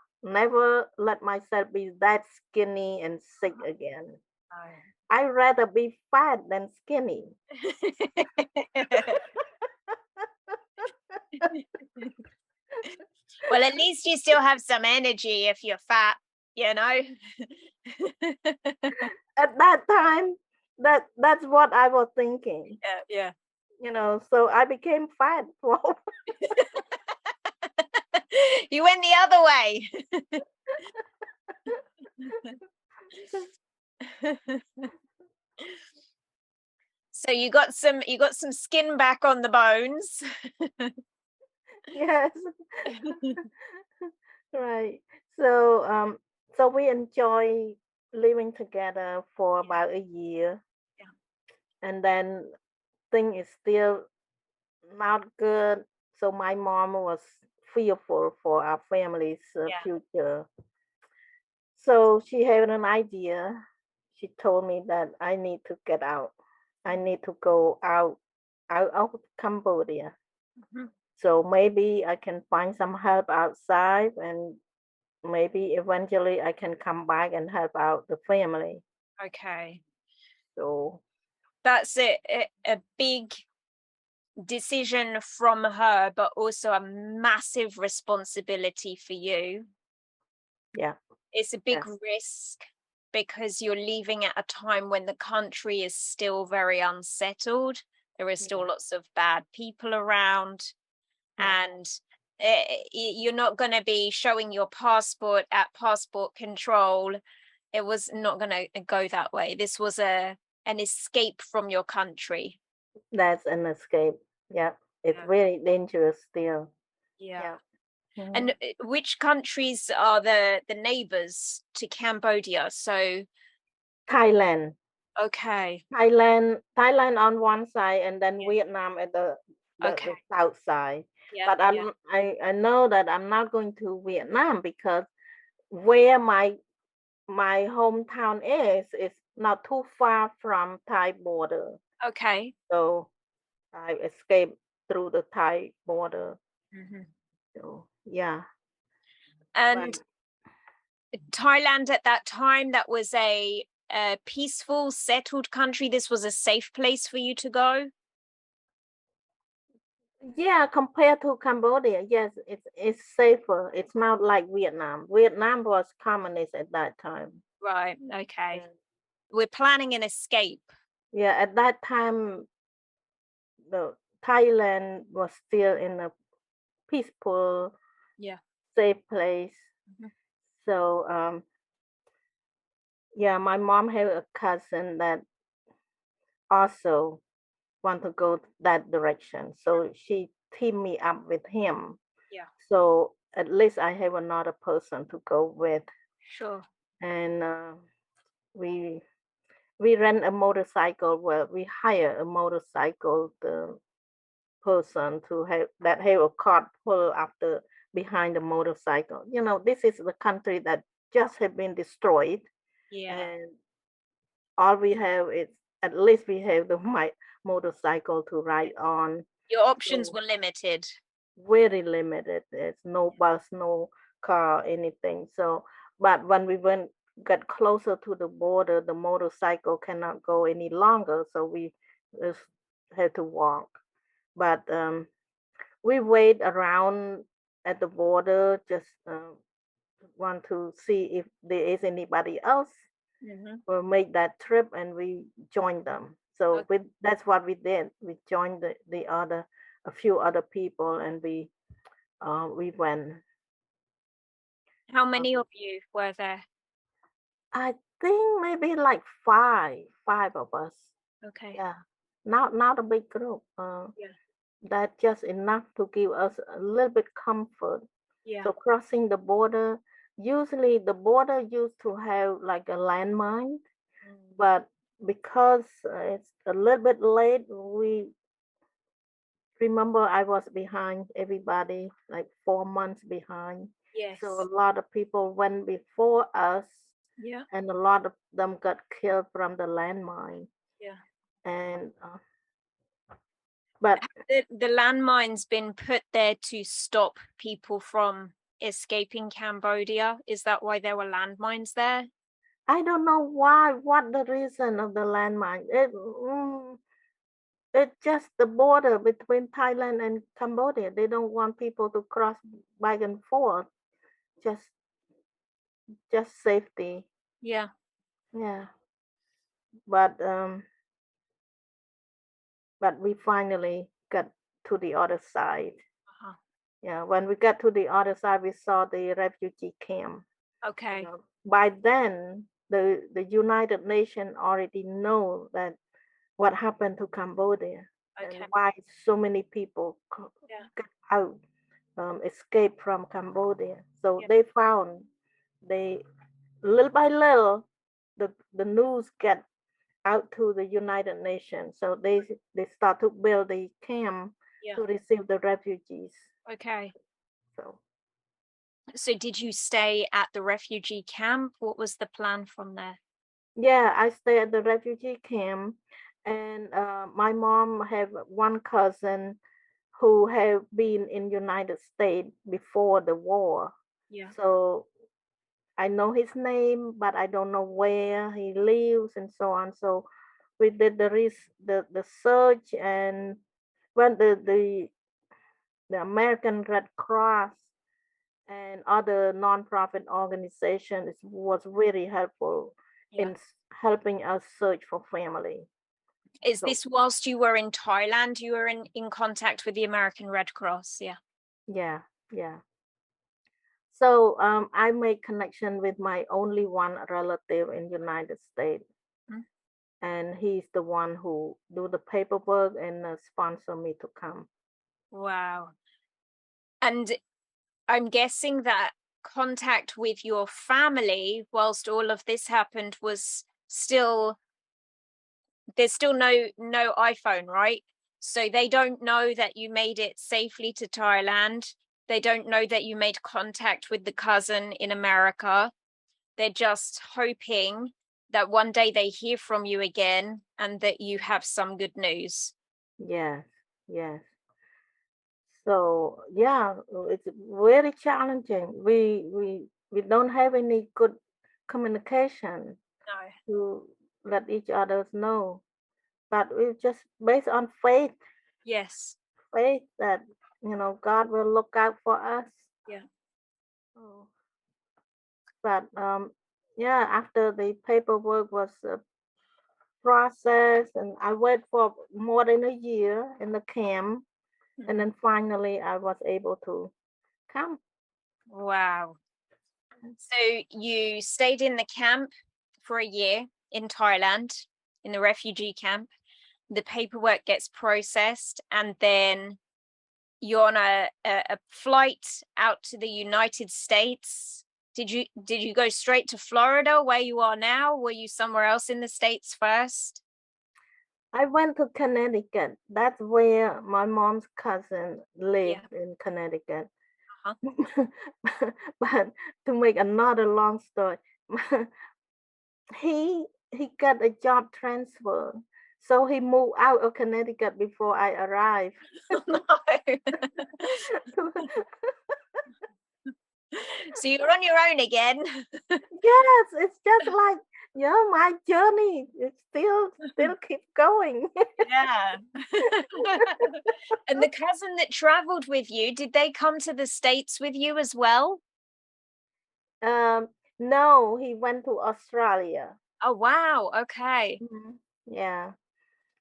let myself be that skinny and sick again. I'd rather be fat than skinny. Well, at least you still have some energy if you're fat, you know. At that time, that's what I was thinking. Yeah. You know, so I became fat. You went the other way. So you got some skin back on the bones. Yes. Right. So we enjoy living together for about a year. Yeah. And then thing is still not good. So my mom was fearful for our family's Yeah. future. So she had an idea. She told me that I need to get out. I need to go out of Cambodia. Mhm. So maybe I can find some help outside, and maybe eventually I can come back and help out the family. Okay. So That's a big decision from her, but also a massive responsibility for you. yeah, It's a big yes, risk because you're leaving at a time when the country is still very unsettled. There are still yeah, lots of bad people around, yeah. and you're not going to be showing your passport at passport control. It was not going to go that way. This was an escape from your country. That's an escape. Yeah, it's Yeah. very dangerous still. Yeah. Yeah. Mhm. And which countries are the neighbors to Cambodia? So, Thailand, okay. Thailand on one side, and then Vietnam at the Okay. south side. Yeah. But Yeah. I know that I'm not going to Vietnam because where my hometown is not too far from Thai border. Okay. So I escaped through the Thai border. Hmm. So yeah, but And Thailand at that time, that was a peaceful, settled country. This was a safe place for you to go. yeah, compared to Cambodia, yes, it's safer. It's not like Vietnam. Vietnam was communist at that time. Right. Okay. Yeah, We're planning an escape. yeah, at that time the Thailand was still in a peaceful, Yeah. safe place. Mhm. So yeah, my mom had a cousin that also want to go that direction. So she teamed me up with him. Yeah. So at least I have another person to go with. Sure. And we we rent a motorcycle. Well, we hire a motorcycle the person to have that have a cart pull after behind the motorcycle. You know, this is the country that just have been destroyed, Yeah. and all we have is at least we have the my motorcycle to ride on. Your options So were limited. very limited. There's no bus, no car, anything. So, but when we went got closer to the border, the motorcycle cannot go any longer. So we just had to walk. But we wait around at the border, just want to see if there is anybody else Hmm. will make that trip, and we joined them. So Okay. that's what we did. We joined the other a few other people, and we went. How Uh, many of you were there? I think maybe like five of us. Okay. Yeah, not a big group. Yeah. That just enough to give us a little bit comfort. Yeah. So crossing the border, usually the border used to have like a landmine, Mm. but because it's a little bit late, we remember I was behind everybody, like 4 months behind. So Yes. a lot of people went before us, Yeah. and a lot of them got killed from the landmine. Yeah. And but The landmines been put there to stop people from escaping Cambodia? Is that why there were landmines there? I don't know why, what the reason of the landmine. It's just the border between Thailand and Cambodia. They don't want people to cross back and forth. Just just safety. Yeah. Yeah. But but we finally got to the other side. Uh-huh. Yeah, when we got to the other side, we saw the refugee camp. Okay. By then, the United Nations already know that what happened to Cambodia and Okay. why so many people Yeah. got out, escaped from Cambodia. So Yeah. they found, they little by little, the news get out to the United Nations. So they start to build a camp Yeah. to receive the refugees. Okay. So So did you stay at the refugee camp? What was the plan from there? yeah, I stay at the refugee camp, and my mom have one cousin who have been in United States before the war. Yeah. So I know his name, but I don't know where he lives and so on. So we did the search, and when the American Red Cross and other nonprofit organizations was very helpful Yeah. in helping us search for family. Is So this whilst you were in Thailand, you were in contact with the American Red Cross? Yeah. yeah, yeah. So I made connection with my only one relative in United States, Mm. and he's the one who do the paperwork and sponsor me to come. Wow. And I'm guessing that contact with your family whilst all of this happened was still, there's still no iPhone, right? So they don't know that you made it safely to Thailand. They don't know that you made contact with the cousin in America. They're just hoping that one day they hear from you again and that you have some good news. Yes, yes. So yeah, it's very challenging. We don't have any good communication No. to let each others know, but we just based on faith, Yes. faith that God will look out for us. Yeah. Oh. But yeah, after the paperwork was processed, and I waited for more than a year in the camp, and Mhm. then finally I was able to come. Wow. So you stayed in the camp for a year in Thailand, in the refugee camp. The paperwork gets processed, and then you're on a flight out to the United States. Did you go straight to Florida where you are now? Were you somewhere else in the States first? I went to Connecticut. That's where my mom's cousin Yeah. lived in Connecticut. Uh-huh. But to make another long story, he got a job transfer, so he moved out of Connecticut before I arrived. No. So you're on your own again. Yes, it's just like my journey. It still keeps going. Yeah. And the cousin that traveled with you, did they come to the States with you as well? um, no, he went to Australia. Oh, wow. Okay. Mhm. Yeah,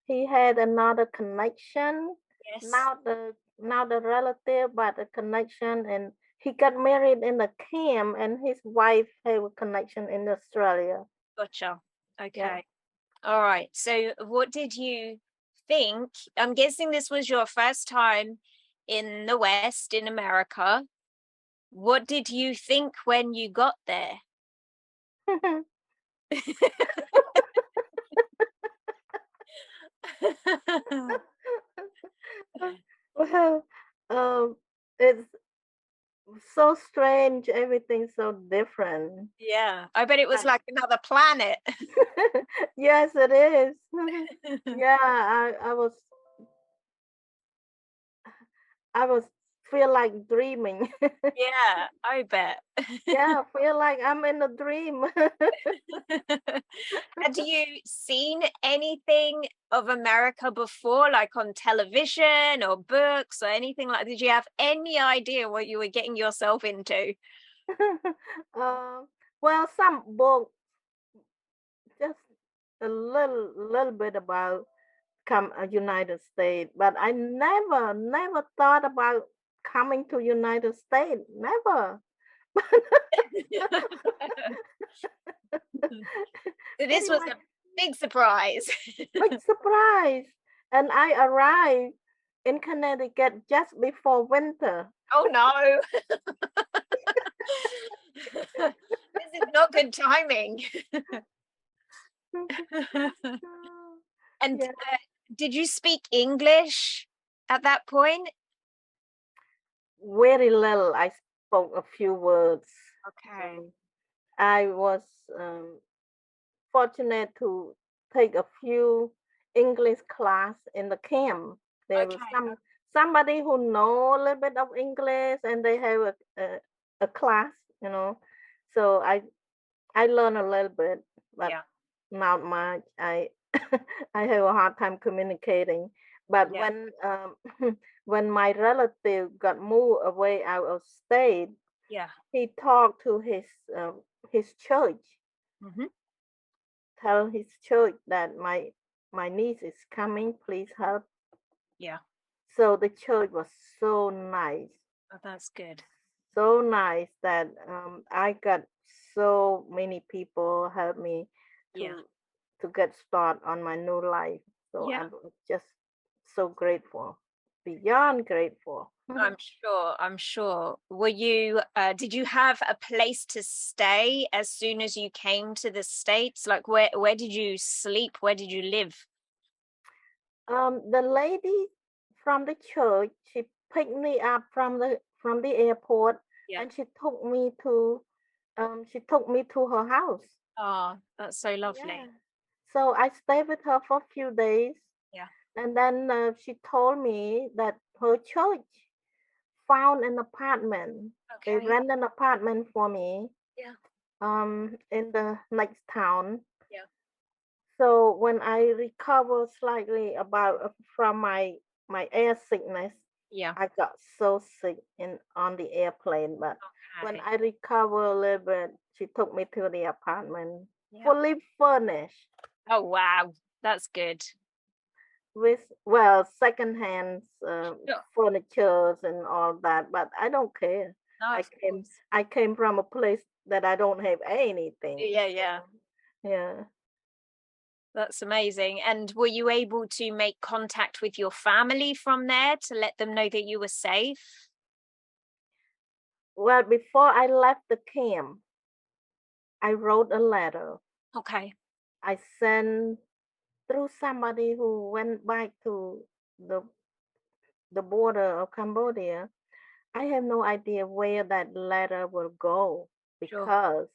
he had another connection. Yes. Now the relative, but a connection, and he got married in the camp, and his wife had a connection in Australia. Gotcha. Yeah. Okay. All right. So what did you think? I'm guessing this was your first time in the West, in America. What did you think when you got there? Well, um, it's so strange. Everything's so different. Yeah. I bet it was like another planet. Yes, it is. Yeah, I was feel like dreaming. Yeah, I bet. Yeah, feel like I'm in a dream. Had you seen anything of America before, like on television or books or anything like? Did you have any idea what you were getting yourself into? uh, well, some books, just a little bit about United States, but I never thought about coming to United States. Never. So this Pretty was much a big surprise. big surprise. And I arrived in Connecticut just before winter. Oh no. This is not good timing. And Yeah, did you speak English at that point? very little. I spoke a few words. Okay. Um, I was fortunate to take a few English class in the camp. There was Okay. somebody who know a little bit of English, and they have a class, you know. So I learned a little bit, but Yeah. not much. I I have a hard time communicating. But Yeah. when my relative got moved away out of state, Yeah. he talked to his church, Hmm. tell his church that my niece is coming, please help. Yeah. So the church was so nice, Oh, that's good. so nice that I got so many people help me Yeah. to to get started on my new life. So Yeah. I'm just so grateful, beyond grateful. I'm sure. I'm sure. Were you, did you have a place to stay as soon as you came to the States? Like where did you sleep? Where did you live? The lady from the church, she picked me up from the airport, Yeah. and she took me to her house. Oh, that's so Yeah. lovely. So I stayed with her for a few days, Yeah. and then she told me that her church found an apartment. They Okay. rent an apartment for me Yeah. in the next town. Yeah. So when I recovered slightly about from my air sickness, Yeah. I got so sick in on the airplane. But when Okay. I recovered a little bit, she took me to the apartment, Yeah. fully furnished Oh, wow. That's good. with, well, secondhand Sure. furnitures and all that. But I don't care. No, I of came course. I came from a place that I don't have anything. Yeah, So yeah. yeah. That's amazing. And were you able to make contact with your family from there to let them know that you were safe? Well, before I left the camp, I wrote a letter. Okay. I sent through somebody who went back to the the border of Cambodia. I have no idea where that letter will go Sure. because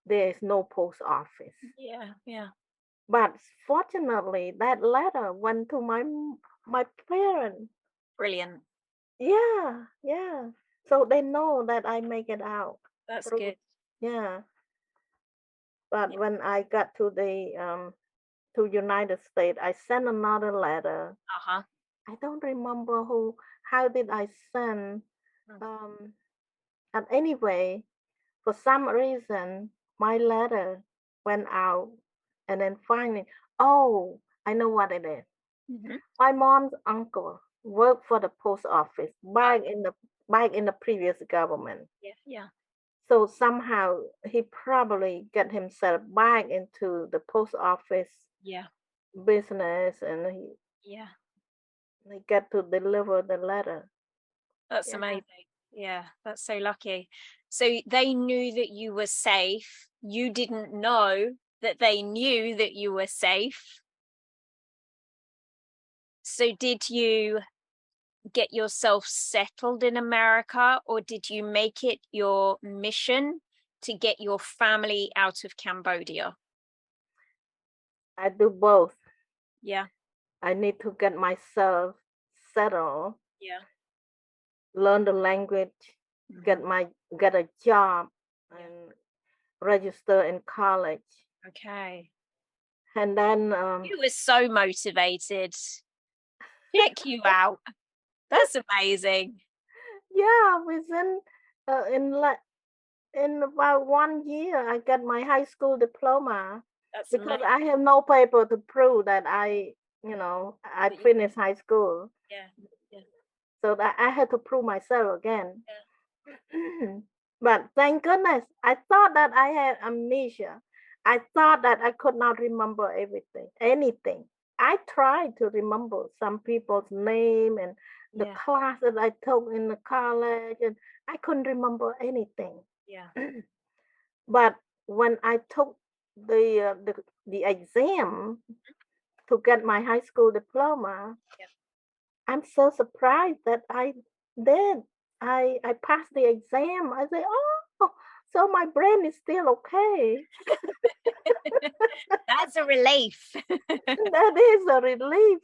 there is no post office. Yeah, yeah. But fortunately, that letter went to my parents. Brilliant. Yeah, yeah. So they know that I make it out That's through. good. Yeah. But Yeah. when I got to United States, I sent another letter. Uh-huh. I don't remember how did I send. Mm. Um, and anyway, for some reason, my letter went out, and then finally, oh, I know what it is. Mhm. My mom's uncle worked for the post office back in the previous government. Yeah, yeah, So somehow he probably get himself back into the post office yeah, business, and yeah. he get to deliver the letter. That's Yeah. amazing. Yeah, that's so lucky. So they knew that you were safe. You didn't know that they knew that you were safe. So did you get yourself settled in America, or did you make it your mission to get your family out of Cambodia? I do both. Yeah, I need to get myself settled, yeah, learn the language, get a job, and register in college. Okay. And then You were so motivated. Check you out. That's amazing. yeah, within in about 1 year, I got my high school diploma That's because amazing. I have no paper to prove that I finished high school. Yeah. Yeah. So that I had to prove myself again. Yeah. But thank goodness, I thought that I had amnesia. I thought that I could not remember anything. I tried to remember some people's name and the Yeah. class that I took in the college, and I couldn't remember anything. Yeah. But when I took the exam to get my high school diploma, Yeah. I'm so surprised that I did. I passed the exam. I say, oh, so my brain is still okay. That's a relief. That is a relief.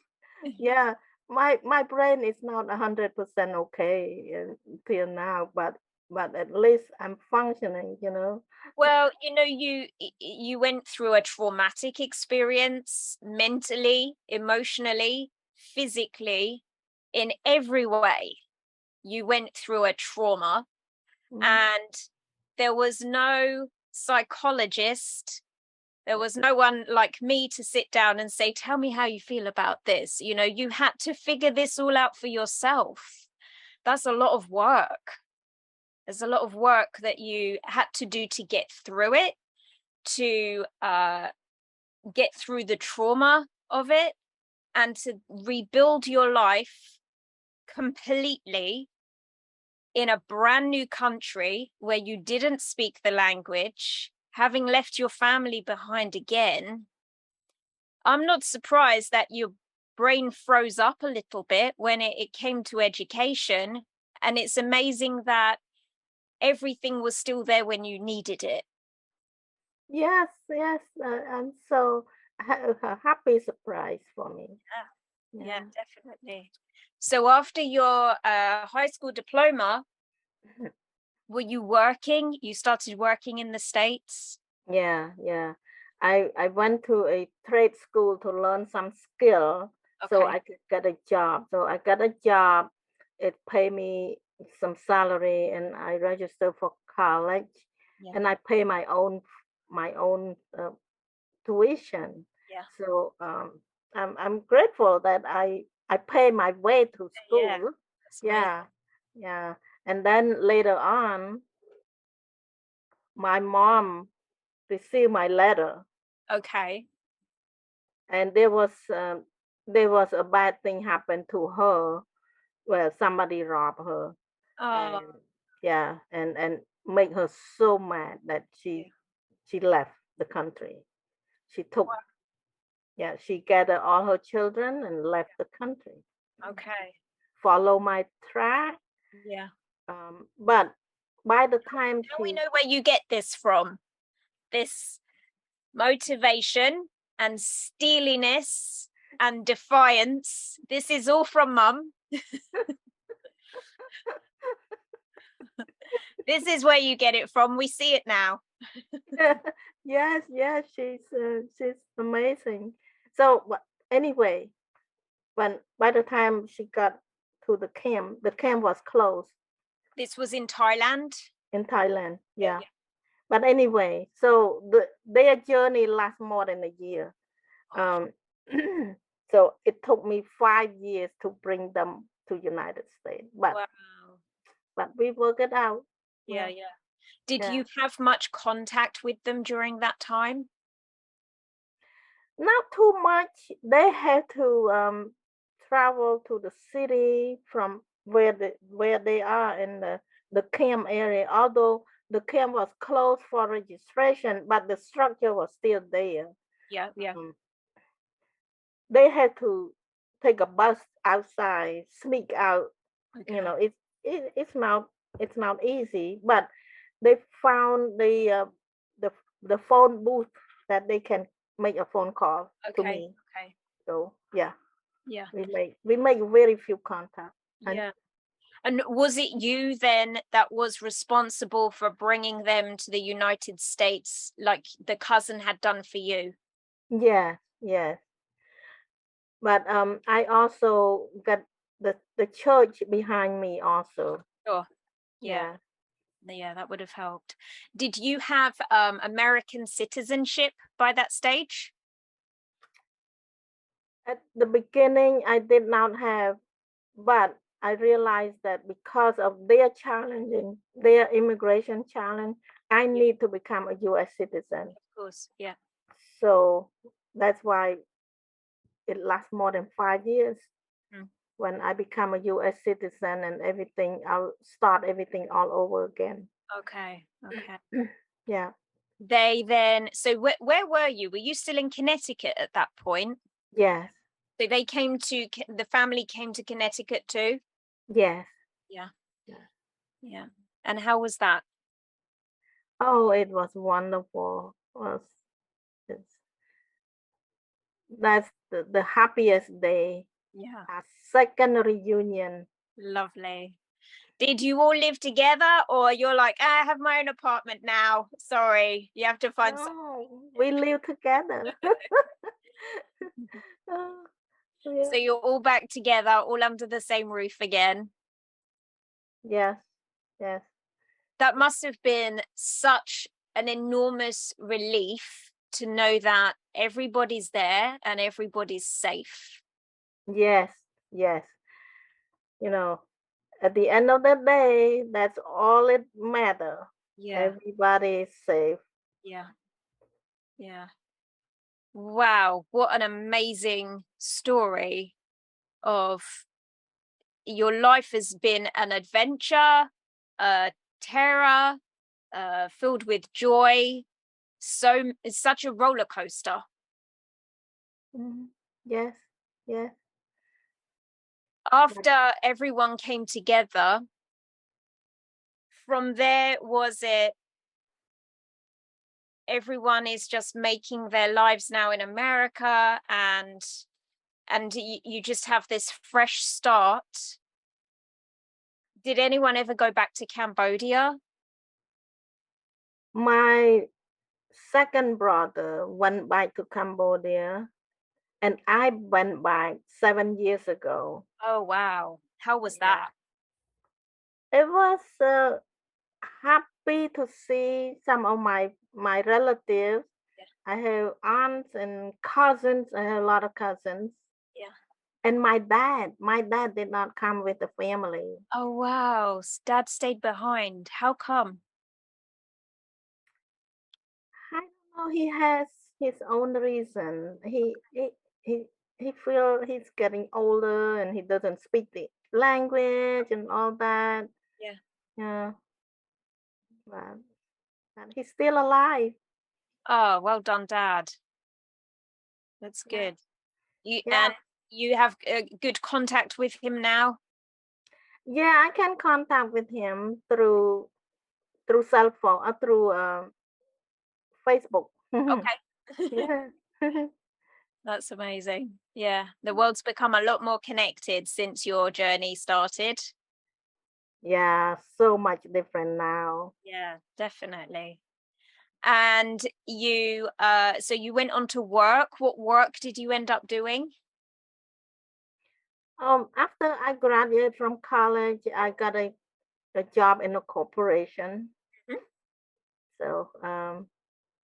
Yeah, my brain is not 100% okay until now, but at least I'm functioning. Well, you went through a traumatic experience mentally, emotionally, physically, in every way. You went through a trauma, and there was no psychologist. There was no one like me to sit down and say, tell me how you feel about this. You had to figure this all out for yourself. That's a lot of work. There's a lot of work that you had to do to get through it, to get through the trauma of it, and to rebuild your life completely in a brand new country where you didn't speak the language, having left your family behind again. I'm not surprised that your brain froze up a little bit when it came to education. And it's amazing that everything was still there when you needed it. Yes, yes. I'm so a happy surprise for me. Yeah, definitely. So after your high school diploma, were you working? You started working in the States? Yeah, yeah. I went to a trade school to learn some skill so Okay. I could get a job. So I got a job. It paid me some salary, and I registered for college, Yeah. and I pay my own tuition. Yeah. So I'm grateful that I pay my way to Yeah. school. That's amazing. Yeah, yeah. And then later on, my mom received my letter, Okay. and there was a bad thing happened to her where somebody robbed her, Oh, and yeah, and make her so mad that yeah. she left the country. She took Wow. Yeah, she gathered all her children and left the country. Okay. Follow my track. Yeah. But by the time Now we know where you get this from. This motivation and steeliness and defiance. This is all from mum. This is where you get it from. We see it now. yes, she's amazing. So anyway, when by the time she got to the camp was closed This was in Thailand. in Thailand. Yeah. Yeah. But anyway, so their journey lasts more than a year. Um, so it took me 5 years to bring them to United States, but Wow. we worked it out. Yeah, yeah. Did Yeah. you have much contact with them during that time? Not too much. They had to travel to the city from where they are in the camp area. Although the camp was closed for registration, but the structure was still there. Yeah, yeah. They had to take a bus outside, sneak out. Okay. It's not easy, but they found the the phone booth that they can make a phone call to Okay. me. Okay. So yeah, Yeah. we make very few contacts. Yeah. And was it you then that was responsible for bringing them to the United States like the cousin had done for you? Yes, yes. But I also got the church behind me also. Sure. Yeah. Yeah. Yeah, that would have helped. Did you have American citizenship by that stage? At the beginning, I did not have, but I realized that because of their immigration challenge, I Yeah, need to become a US citizen. of course. Yeah. So that's why it lasts more than 5 years. Mm. When I become a US citizen and everything, I'll start everything all over again. Okay. Okay. Yeah. They then, so where were you? Were you still in Connecticut at that point? Yes. So they came to the family came to Connecticut too? Yes. Yeah. Yeah. Yeah. And how was that? Oh, it was wonderful. It's, that's the happiest day. Yeah. A second reunion. Lovely. Did you all live together or you're like, "Ah, I have my own apartment now. Sorry, you have to find some." No, we live together. Oh, yeah. So you're all back together, all under the same roof again. Yes, yes. That must have been such an enormous relief to know that everybody's there and everybody's safe. Yes, yes. You know, at the end of the day, that's all it matter. Yeah, Everybody is safe. yeah, yeah. Wow, what an amazing story of your life has been an adventure, terror, filled with joy. So it's such a roller coaster. Mhm. Yes, yes. But After everyone came together, from there, was it everyone is just making their lives now in America and you just have this fresh start? Did anyone ever go back to Cambodia? my second brother went back to Cambodia, and I went back 7 years ago. Oh wow. How was Yeah. that? It was happy to see some of my relatives. Yeah. I have aunts and cousins. I have a lot of cousins. Yeah. And my dad did not come with the family. Oh wow. Dad stayed behind. How come? I don't know. He has his own reason. He he feel he's getting older and he doesn't speak the language and all that. Yeah. Yeah, but, but he's still alive. Oh, well done, Dad. That's Yeah, good. You yeah, and you have good contact with him now? yeah. I can contact with him through cell phone or through Facebook. Okay. Yeah. That's amazing. Yeah, the world's become a lot more connected since your journey started. Yeah, so much different now. Yeah, definitely. And you so you went on to work. What work did you end up doing? After I graduated from college, I got a job in a corporation. Mhm. So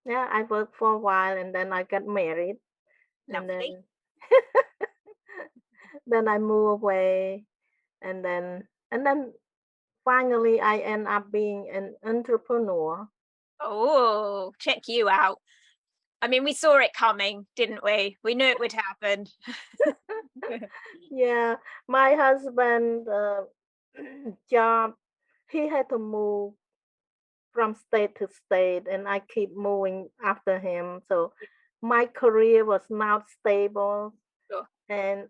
yeah, I worked for a while and then I got married and Lovely. then I moved away and then finally I end up being an entrepreneur. Oh, check you out. I mean, we saw it coming, didn't we? We knew it would happen. Yeah, my husband job, he had to move from state to state and I keep moving after him. So my career was not stable Sure. and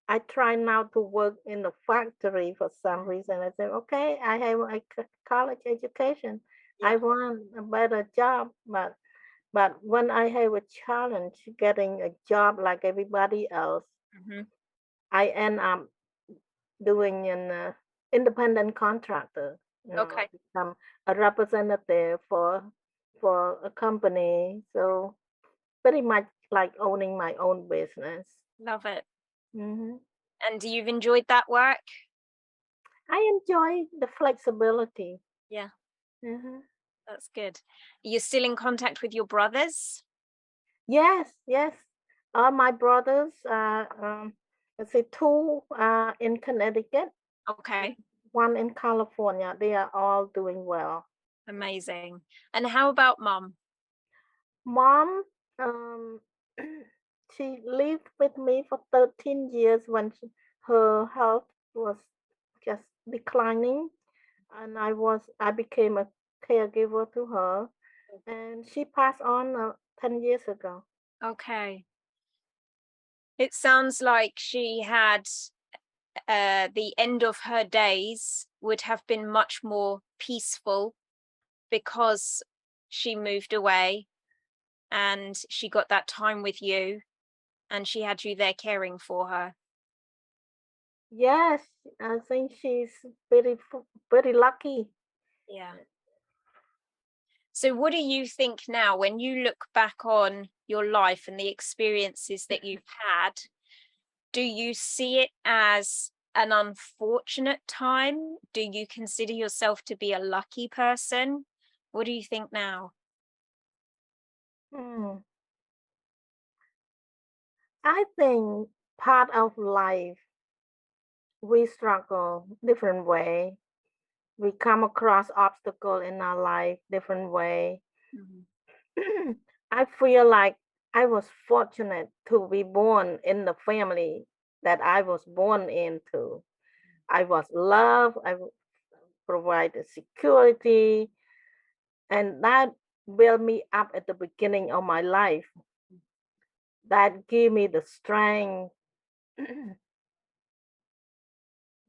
I try now to work in the factory for some reason. I said, okay, I have a college education. Yeah. I want a better job, but when I have a challenge getting a job like everybody else, Mhm. I end up doing an independent contractor. Okay. Become a representative for a company. So pretty much like owning my own business. Love it. Hmm. And you've enjoyed that work? I enjoy the flexibility. Yeah, Hmm. that's good. You're still in contact with your brothers? Yes, yes. All my brothers, let's say two in Connecticut, Okay, one in California. They are all doing well. amazing. And how about mum? Mom, um, she lived with me for 13 years when her health was just declining, and I became a caregiver to her, and she passed on 10 years ago. Okay. It sounds like she had the end of her days would have been much more peaceful because she moved away and she got that time with you and she had you there caring for her. Yes, I think she's very lucky. Yeah. So, what do you think now when you look back on your life and the experiences that you've had? Do you see it as an unfortunate time? Do you consider yourself to be a lucky person? What do you think now? Hmm. I think part of life we struggle different way. We come across obstacle in our life different way. Mhm. I feel like I was fortunate to be born in the family that I was born into. I was loved, provided security, and that built me up at the beginning of my life. That gave me the strength,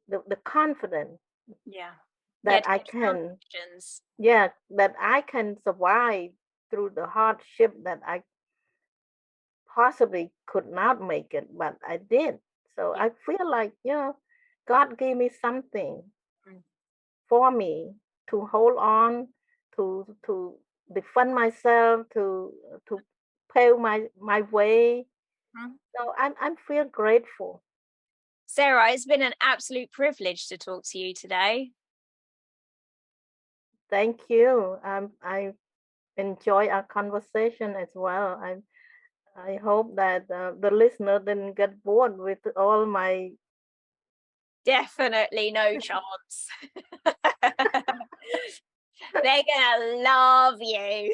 the confidence Yeah. Yeah, that to I make can, foundations. yeah, that I can survive through the hardship that I possibly could not make it, but I did. So Yeah. I feel like, God gave me something Mm. for me to hold on, to defend myself, to pave my way. Mhm. So I'm feel grateful. Sarah, it's been an absolute privilege to talk to you today. Thank you. I enjoy our conversation as well. I hope that the listener didn't get bored with all my. Definitely no chance. They're gonna love you.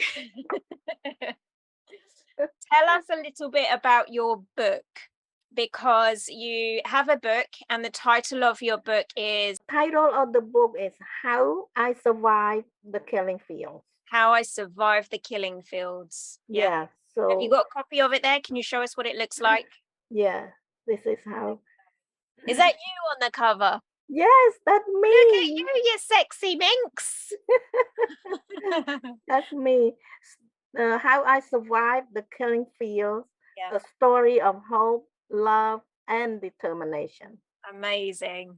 Tell us a little bit about your book because you have a book and the title of your book is Title of the book is How I Survived the Killing Fields. How I Survived the Killing Fields. Yeah. Yeah, Have you so got a copy of it there? Can you show us what it looks like? yeah, this is how. Is that you on the cover? Yes, that's Look at me. you, you sexy minx. That's me. How I Survived the Killing Fields, Yeah, a story of hope, love, and determination. amazing.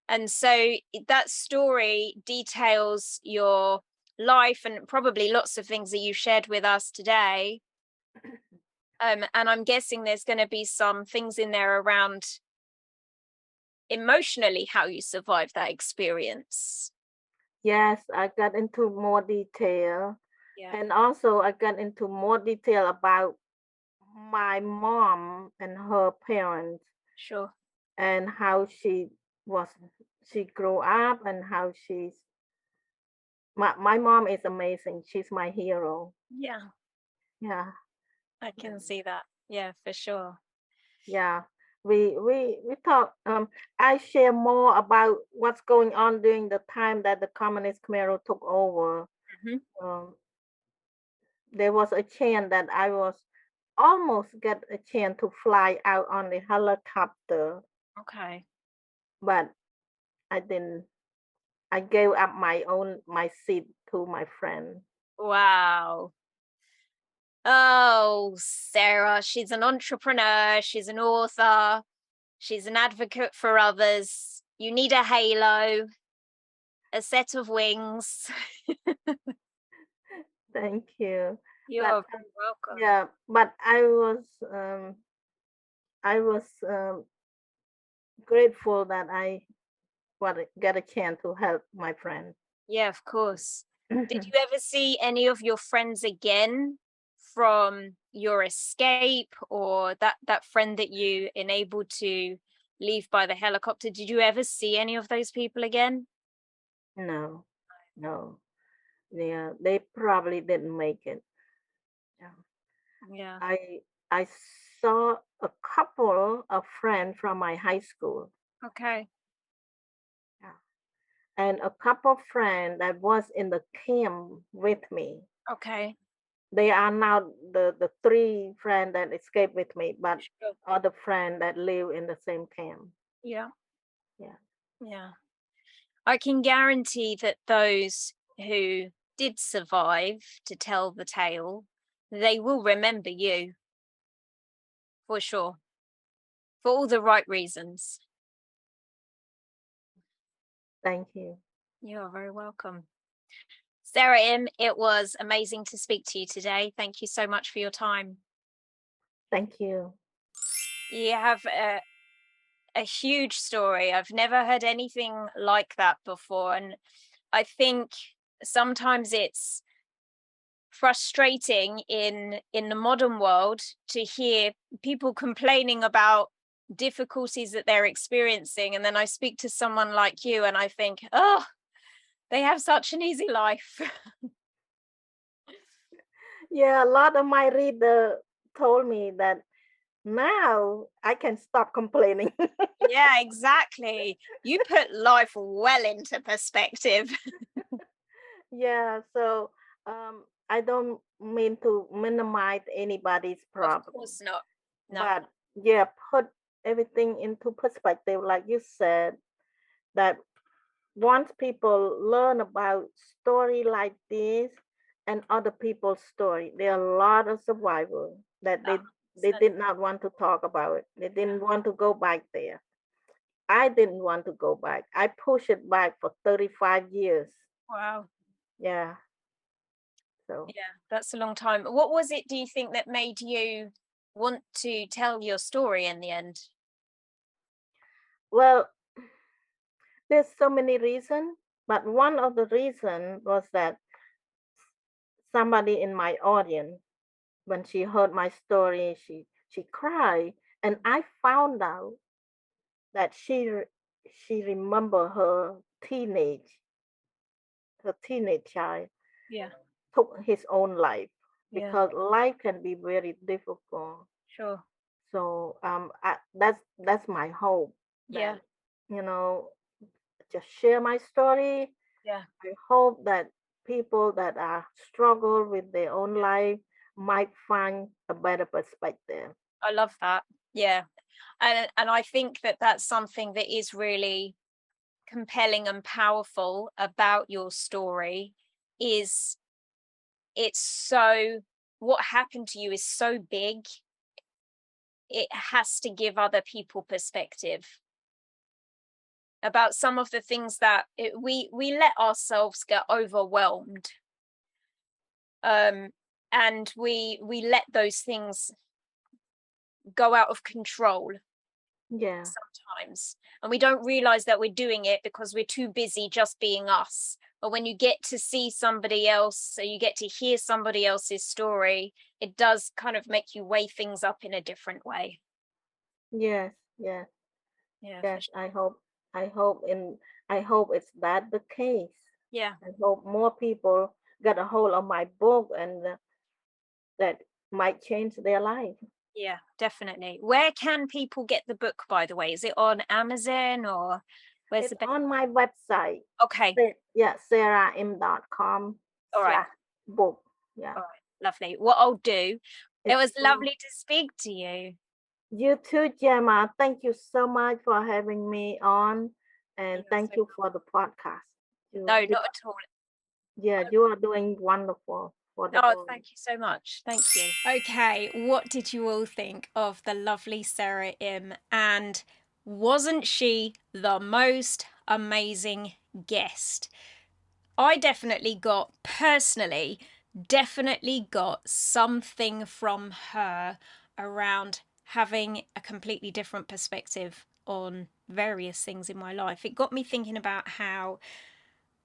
And so that story details your life and probably lots of things that you shared with us today. And I'm guessing there's going to be some things in there around emotionally how you survived that experience. Yes, I got into more detail. Yeah, And also, I got into more detail about my mom and her parents sure. and how was, she grew up and how my mom is amazing. She's my hero. Yeah, Yeah. I can see that. Yeah, for sure. Yeah. We talk, I share more about what's going on during the time that the communist Khmer took over. Hmm. Um, there was a chance that I was almost get a chance to fly out on the helicopter, Okay. but I didn't. I gave up my seat to my friend. Wow. Oh, Sarah, she's an entrepreneur, she's an author, she's an advocate for others. You need a halo, a set of wings. Thank you. You're But very welcome. yeah, but I was grateful that I get a chance to help my friend. Yeah, of course. Did you ever see any of your friends again from your escape, or that friend that you enabled to leave by the helicopter? Did you ever see any of those people again? No, no. Yeah, they probably didn't make it. Yeah. Yeah. I saw a couple of friends from my high school. Okay. Yeah. And a couple of friends that was in the camp with me. Okay. They are now the three friends that escaped with me, but Sure. other friends that live in the same camp. Yeah. Yeah. Yeah. I can guarantee that those who did survive to tell the tale, they will remember you for sure, for all the right reasons. Thank you. You are very welcome. Sara Im, it was amazing to speak to you today. Thank you so much for your time. Thank you. You have a huge story. I've never heard anything like that before. And I think sometimes it's frustrating in the modern world to hear people complaining about difficulties that they're experiencing, and then I speak to someone like you and I think, oh, they have such an easy life. Yeah, a lot of my reader told me that now I can stop complaining. Yeah, exactly. You put life well into perspective. Yeah, so I don't mean to minimize anybody's Of problem, course not. No. but yeah, put everything into perspective, like you said, that once people learn about story like this and other people's story, there are a lot of survivors that they did not want to talk about it. They didn't want to go back there. I didn't want to go back. I pushed it back for 35 years. Wow. Yeah. So, Yeah, that's a long time. What was it, do you think, that made you want to tell your story in the end? well, there's so many reasons, but one of the reasons was that somebody in my audience, when she heard my story, she cried, and I found out that she remember her teenage child Yeah. took his own life, Yeah. because life can be very difficult. Sure. So that's my hope, Yeah. that you know just share my story. Yeah. I hope that people that are struggle with their own life might find a better perspective. I love that. Yeah. And I think that that's something that is really compelling and powerful about your story, is it's so, what happened to you is so big, it has to give other people perspective about some of the things that we let ourselves get overwhelmed, and we let those things go out of control Yeah. sometimes, and we don't realize that we're doing it because we're too busy just being us. But when you get to see somebody else, so you get to hear somebody else's story, it does kind of make you weigh things up in a different way. Yes. Yes. Yeah, for Yes. sure. I hope it's that the case. Yeah. I hope more people get a hold of my book, and that might change their life. Yeah, definitely. Where can people get the book, by the way? Is it on Amazon, or where's It's the best? on my website. Okay. Yeah, saraim.com All right. slash book. Yeah. All right. Lovely. What I'll do, it It's was free. lovely to speak to you. You too, Gemma. Thank you so much for having me on, and thank you for the podcast. No, You, not at all. yeah, you are doing wonderful for the Oh, world. thank you so much. Thank you. Okay, what did you all think of the lovely Sara Im? And Wasn't she the most amazing guest? I definitely got something from her around having a completely different perspective on various things in my life. It got me thinking about how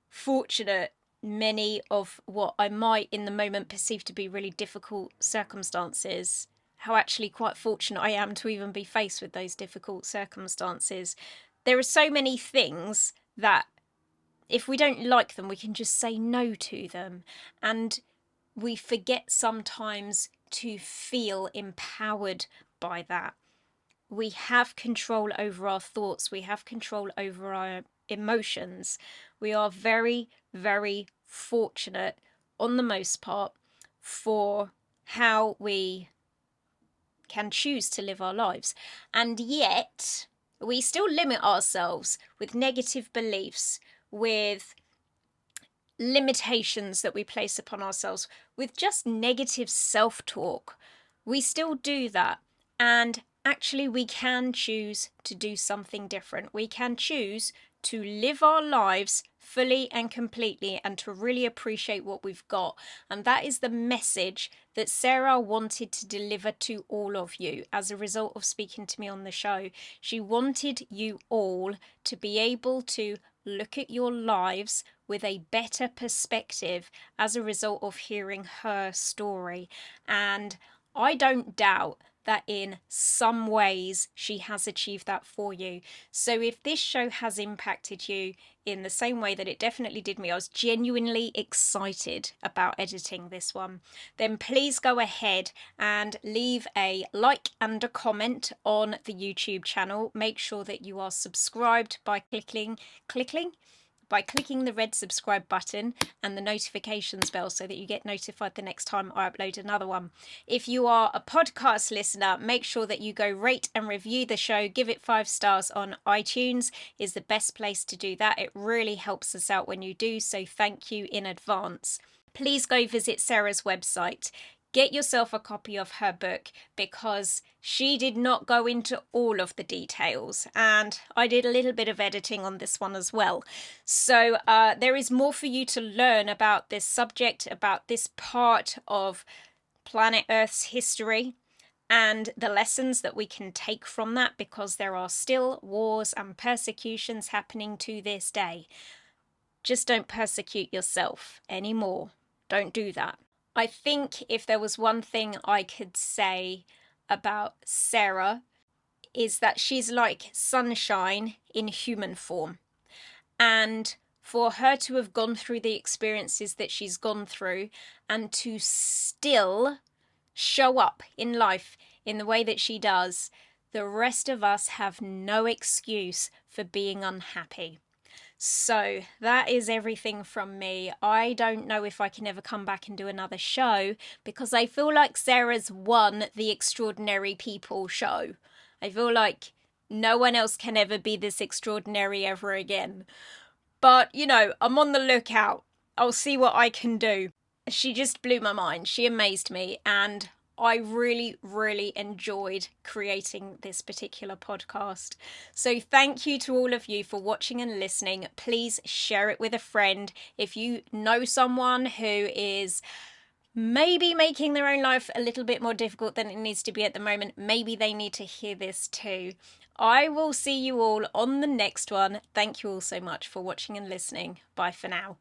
fortunate many of what I might in the moment perceive to be really difficult circumstances, how actually quite fortunate I am to even be faced with those difficult circumstances. There are so many things that if we don't like them, we can just say no to them. And we forget sometimes to feel empowered by that. We have control over our thoughts. We have control over our emotions. We are very, very fortunate, on the most part, for how we can choose to live our lives. And yet, we still limit ourselves with negative beliefs, with limitations that we place upon ourselves, with just negative self-talk. We still do that. And actually, we can choose to do something different. We can choose to live our lives fully and completely and to really appreciate what we've got. And that is the message that Sara wanted to deliver to all of you as a result of speaking to me on the show. She wanted you all to be able to look at your lives with a better perspective as a result of hearing her story. And I don't doubt that in some ways she has achieved that for you. So if this show has impacted you in the same way that it definitely did me, I was genuinely excited about editing this one, then please go ahead and leave a like and a comment on the YouTube channel. Make sure that you are subscribed by clicking the red subscribe button and the notifications bell so that you get notified the next time I upload another one. If you are a podcast listener, make sure that you go rate and review the show. Give it 5 stars on iTunes is the best place to do that. It really helps us out when you do, so thank you in advance. Please go visit Sara's website. Get yourself a copy of her book because she did not go into all of the details, and I did a little bit of editing on this one as well. So there is more for you to learn about this subject, about this part of planet Earth's history and the lessons that we can take from that, because there are still wars and persecutions happening to this day. Just don't persecute yourself anymore. Don't do that. I think if there was one thing I could say about Sara is that she's like sunshine in human form. And for her to have gone through the experiences that she's gone through and to still show up in life in the way that she does, the rest of us have no excuse for being unhappy. So that is everything from me. I don't know if I can ever come back and do another show because I feel like Sara's won the Extraordinary People show. I feel like no one else can ever be this extraordinary ever again. But, you know, I'm on the lookout. I'll see what I can do. She just blew my mind. She amazed me, and I really, really enjoyed creating this particular podcast. So thank you to all of you for watching and listening. Please share it with a friend. If you know someone who is maybe making their own life a little bit more difficult than it needs to be at the moment, maybe they need to hear this too. I will see you all on the next one. Thank you all so much for watching and listening. Bye for now.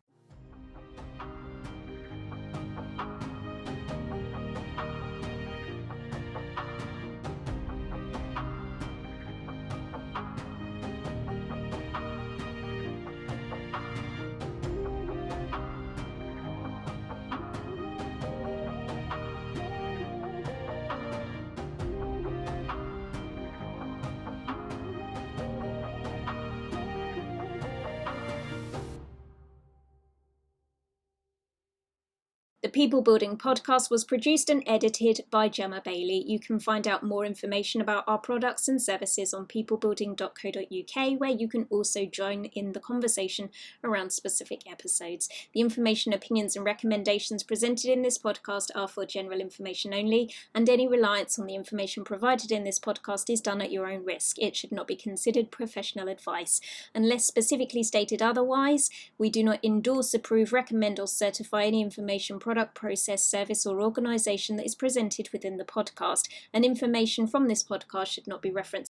The People Building podcast was produced and edited by Gemma Bailey. You can find out more information about our products and services on peoplebuilding.co.uk, where you can also join in the conversation around specific episodes. The information, opinions and recommendations presented in this podcast are for general information only, and any reliance on the information provided in this podcast is done at your own risk. It should not be considered professional advice. Unless specifically stated otherwise, we do not endorse, approve, recommend or certify any information, product, process, service or organisation that is presented within the podcast, and information from this podcast should not be referenced